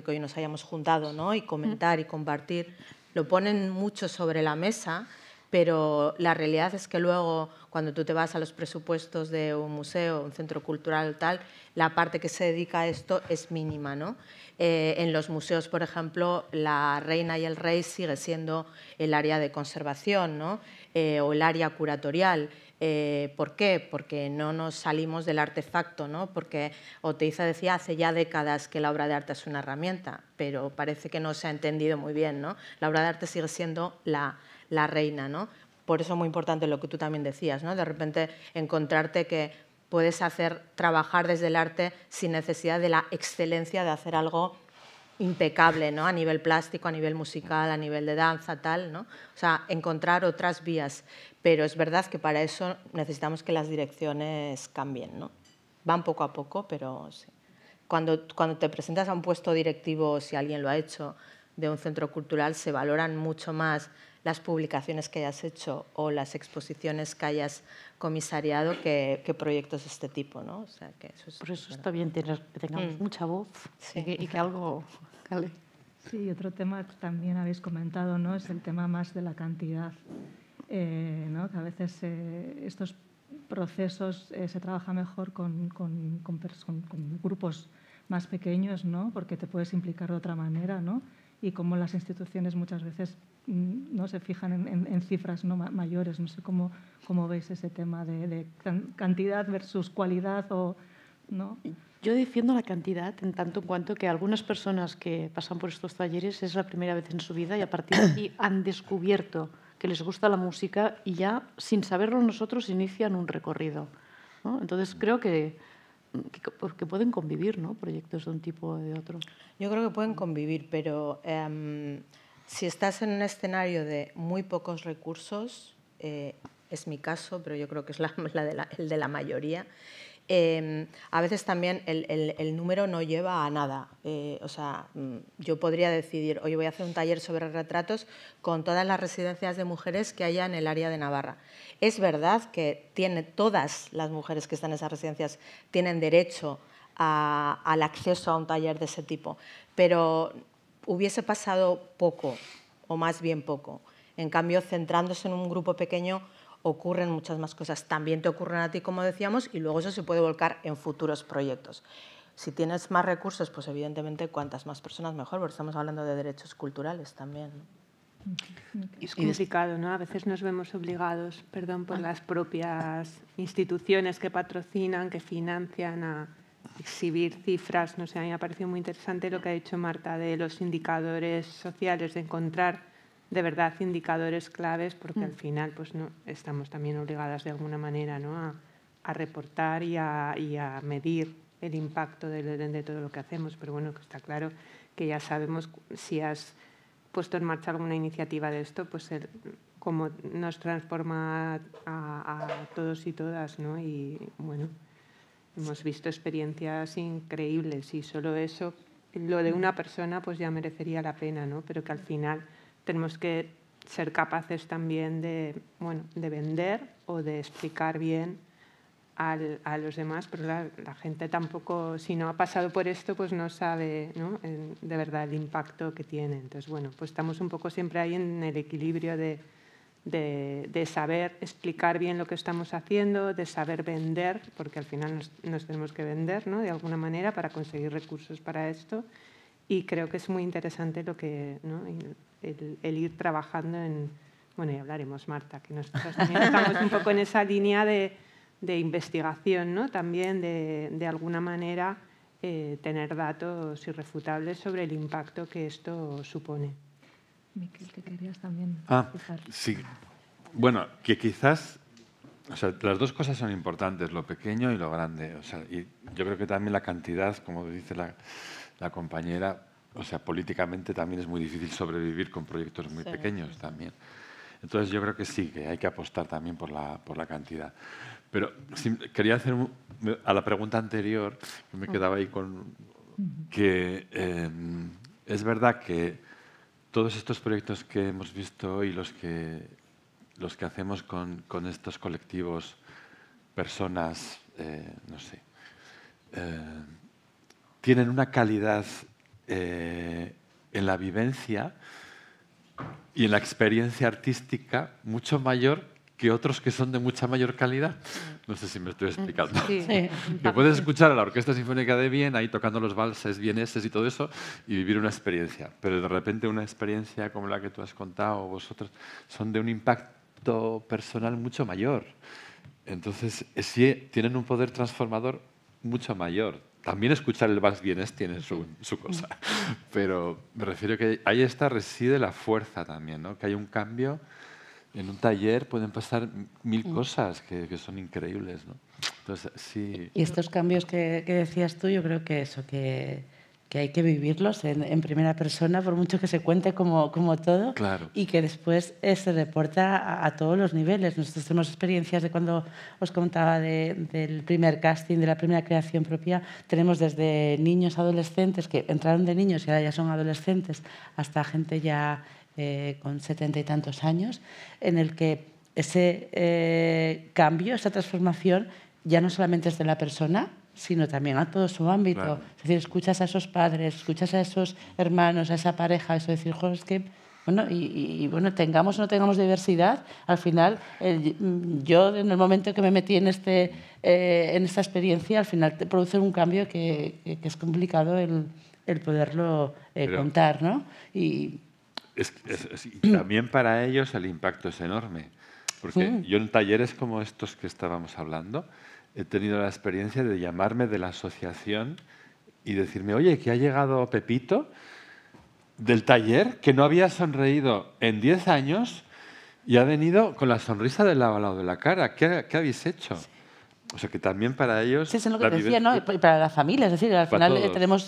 que hoy nos hayamos juntado, ¿no? Y comentar y compartir. Lo ponen mucho sobre la mesa, pero la realidad es que luego, cuando tú te vas a los presupuestos de un museo, un centro cultural tal, la parte que se dedica a esto es mínima, ¿no? En los museos, por ejemplo, la reina y el rey sigue siendo el área de conservación, ¿no? O el área curatorial. ¿Por qué? Porque no nos salimos del artefacto, ¿no? Porque Oteiza decía hace ya décadas que la obra de arte es una herramienta, pero parece que no se ha entendido muy bien, ¿no? La obra de arte sigue siendo la reina, ¿no? Por eso es muy importante lo que tú también decías, ¿no? De repente encontrarte que puedes trabajar desde el arte sin necesidad de la excelencia de hacer algo impecable, ¿no? A nivel plástico, a nivel musical, a nivel de danza, tal, ¿no? O sea, encontrar otras vías. Pero es verdad que para eso necesitamos que las direcciones cambien, ¿no? Van poco a poco, pero sí. Cuando te presentas a un puesto directivo, si alguien lo ha hecho, de un centro cultural, se valoran mucho más las publicaciones que hayas hecho o las exposiciones que hayas comisariado que proyectos de este tipo, ¿no? O sea, que eso es por eso está bien que tengamos mucha voz, sí, y que algo cale. Sí, otro tema que también habéis comentado, ¿no? Es el tema más de la cantidad, ¿no? Que a veces estos procesos se trabaja mejor con grupos más pequeños, ¿no? Porque te puedes implicar de otra manera, ¿no? Y como las instituciones muchas veces no se fijan en cifras, ¿no? mayores. No sé cómo veis ese tema de cantidad versus cualidad, ¿no? Yo defiendo la cantidad en tanto en cuanto que algunas personas que pasan por estos talleres es la primera vez en su vida y a partir de aquí han descubierto que les gusta la música y ya, sin saberlo nosotros, inician un recorrido, ¿no? Entonces creo que pueden convivir, ¿no? Proyectos de un tipo o de otro. Yo creo que pueden convivir, pero si estás en un escenario de muy pocos recursos, es mi caso, pero yo creo que es el de la mayoría, a veces también el número no lleva a nada. O sea, yo podría decidir, oye, voy a hacer un taller sobre retratos con todas las residencias de mujeres que haya en el área de Navarra. Es verdad que todas las mujeres que están en esas residencias tienen derecho al acceso a un taller de ese tipo, pero hubiese pasado poco, o más bien poco. En cambio, centrándose en un grupo pequeño, ocurren muchas más cosas. También te ocurren a ti, como decíamos, y luego eso se puede volcar en futuros proyectos. Si tienes más recursos, pues evidentemente cuantas más personas mejor, porque estamos hablando de derechos culturales también, ¿no? Es complicado, ¿no? A veces nos vemos obligados, por las propias instituciones que patrocinan, que financian, a exhibir cifras. No sé, a mí me ha parecido muy interesante lo que ha dicho Marta de los indicadores sociales, de encontrar de verdad indicadores claves, porque al final pues, no, estamos también obligadas de alguna manera, ¿no? a reportar y a medir el impacto de todo lo que hacemos. Pero bueno, que está claro que ya sabemos, si has puesto en marcha alguna iniciativa de esto, pues cómo nos transforma a todos y todas, ¿no? Y bueno, hemos visto experiencias increíbles y solo eso, lo de una persona, pues ya merecería la pena, ¿no? Pero que al final tenemos que ser capaces también de vender o de explicar bien a los demás, pero la gente tampoco, si no ha pasado por esto, pues no sabe, ¿no? De verdad el impacto que tiene. Entonces, bueno, pues estamos un poco siempre ahí en el equilibrio de saber explicar bien lo que estamos haciendo, de saber vender, porque al final nos tenemos que vender, ¿no? De alguna manera para conseguir recursos para esto. Y creo que es muy interesante lo que, ¿no? el ir trabajando en... Bueno, y hablaremos, Marta, que nosotros también estamos un poco en esa línea de investigación, ¿no? También de alguna manera tener datos irrefutables sobre el impacto que esto supone. Miquel, que querías también empezar. Sí. Bueno, que quizás, o sea, las dos cosas son importantes, lo pequeño y lo grande. O sea, y yo creo que también la cantidad, como dice la compañera, o sea, políticamente también es muy difícil sobrevivir con proyectos muy pequeños también. Entonces yo creo que sí, que hay que apostar también por la cantidad. Pero quería hacer, a la pregunta anterior, que me quedaba ahí con... que es verdad que todos estos proyectos que hemos visto hoy, los que hacemos con estos colectivos, personas, no sé, tienen una calidad en la vivencia y en la experiencia artística mucho mayor que otros que son de mucha mayor calidad. No sé si me estoy explicando. Sí. Que puedes escuchar a la Orquesta Sinfónica de Viena ahí tocando los valses vieneses y todo eso y vivir una experiencia. Pero de repente una experiencia como la que tú has contado o vosotros son de un impacto personal mucho mayor. Entonces, sí, tienen un poder transformador mucho mayor. También escuchar el vals vienés tiene su cosa. Pero me refiero que ahí reside la fuerza también, ¿no? Que hay un cambio. En un taller pueden pasar 1000 cosas que son increíbles, ¿no? Entonces, sí. Y estos cambios que decías tú, yo creo que eso, que hay que vivirlos en primera persona, por mucho que se cuente como todo, claro. Y que después se reporta a todos los niveles. Nosotros tenemos experiencias de cuando os contaba del primer casting, de la primera creación propia, tenemos desde niños, adolescentes, que entraron de niños y ahora ya son adolescentes, hasta gente ya con 70 y tantos años, en el que ese cambio, esa transformación, ya no solamente es de la persona, sino también a todo su ámbito. Claro. Es decir, escuchas a esos padres, escuchas a esos hermanos, a esa pareja, eso de decir, joder, es que... Bueno, y bueno, tengamos o no tengamos diversidad, al final, yo en el momento que me metí en esta experiencia, al final te produce un cambio que es complicado el poderlo contar, ¿no? Y también para ellos el impacto es enorme. Porque yo en talleres como estos que estábamos hablando, he tenido la experiencia de llamarme de la asociación y decirme, oye, que ha llegado Pepito del taller, que no había sonreído en 10 años y ha venido con la sonrisa del lado de la cara. ¿Qué habéis hecho? O sea, que también para ellos... Sí, es lo que decía, ¿no? Y para la familia. Es decir, al final tenemos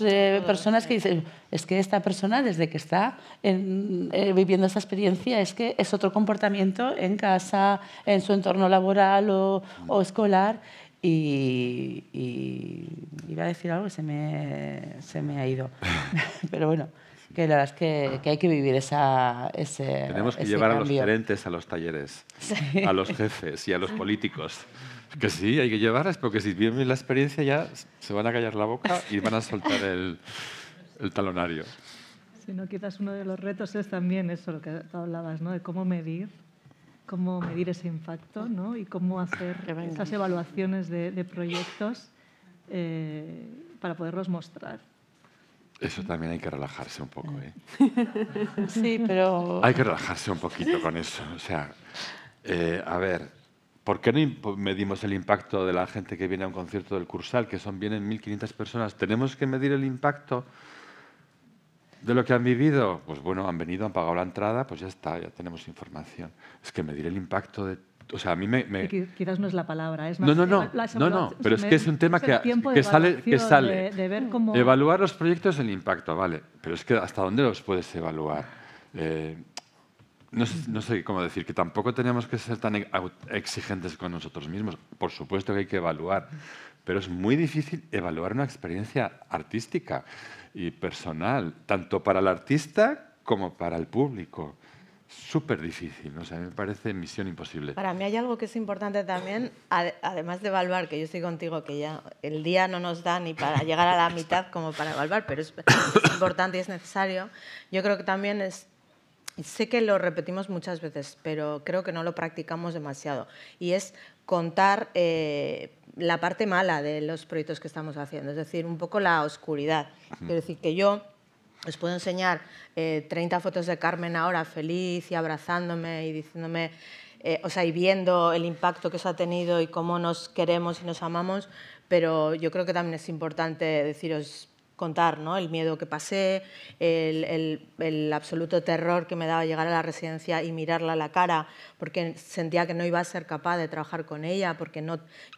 personas que dicen, es que esta persona, desde que está viviendo esta experiencia, es que es otro comportamiento en casa, en su entorno laboral o escolar. Y iba a decir algo que se me ha ido. Pero bueno, que la verdad es que hay que vivir ese Tenemos que llevar a los gerentes a los talleres, sí. A los jefes y a los políticos. Que sí, hay que llevarlas, porque si viven la experiencia ya se van a callar la boca y van a soltar el talonario. Sí, no, quizás uno de los retos es también eso, lo que tú hablabas, ¿no? De cómo medir ese impacto, ¿no? Y cómo hacer esas evaluaciones de proyectos para poderlos mostrar. Eso también hay que relajarse un poco, ¿eh? Sí, pero... Hay que relajarse un poquito con eso. O sea, a ver, ¿por qué no medimos el impacto de la gente que viene a un concierto del Cursal, que vienen 1.500 personas? ¿Tenemos que medir el impacto de lo que han vivido? Pues bueno, han venido, han pagado la entrada, pues ya está, ya tenemos información. Es que medir el impacto de... O sea, a mí me... Quizás no es la palabra, es más... No, pero es que es un tema que sale... De ver cómo... Evaluar los proyectos, el impacto, vale, pero es que ¿hasta dónde los puedes evaluar? No sé cómo decir, que tampoco tenemos que ser tan exigentes con nosotros mismos. Por supuesto que hay que evaluar, pero es muy difícil evaluar una experiencia artística y personal, tanto para el artista como para el público. Súper difícil, o sea, me parece misión imposible. Para mí hay algo que es importante también, además de evaluar, que yo estoy contigo, que ya el día no nos da ni para llegar a la mitad como para evaluar, pero es importante y es necesario. Yo creo que también sé que lo repetimos muchas veces, pero creo que no lo practicamos demasiado, y es contar la parte mala de los proyectos que estamos haciendo, es decir, un poco la oscuridad. Quiero decir que yo os puedo enseñar 30 fotos de Carmen ahora feliz y abrazándome y diciéndome, o sea, y viendo el impacto que eso ha tenido y cómo nos queremos y nos amamos, pero yo creo que también es importante deciros, contar, ¿no? El miedo que pasé, el absoluto terror que me daba llegar a la residencia y mirarla a la cara, porque sentía que no iba a ser capaz de trabajar con ella, porque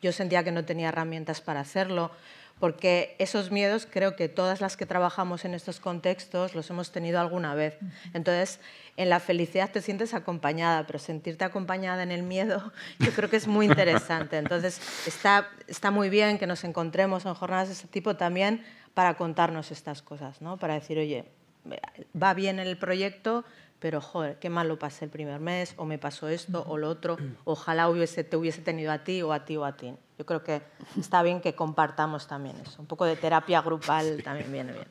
yo sentía que no tenía herramientas para hacerlo. Porque esos miedos creo que todas las que trabajamos en estos contextos los hemos tenido alguna vez. Entonces, en la felicidad te sientes acompañada, pero sentirte acompañada en el miedo yo creo que es muy interesante. Entonces, está muy bien que nos encontremos en jornadas de ese tipo también para contarnos estas cosas, ¿no? Para decir, oye, va bien el proyecto, pero joder, qué mal lo pasé el primer mes, o me pasó esto o lo otro, ojalá te hubiese tenido a ti o a ti o a ti. Yo creo que está bien que compartamos también eso. Un poco de terapia grupal también viene bien.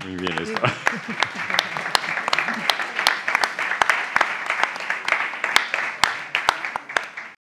Muy bien eso.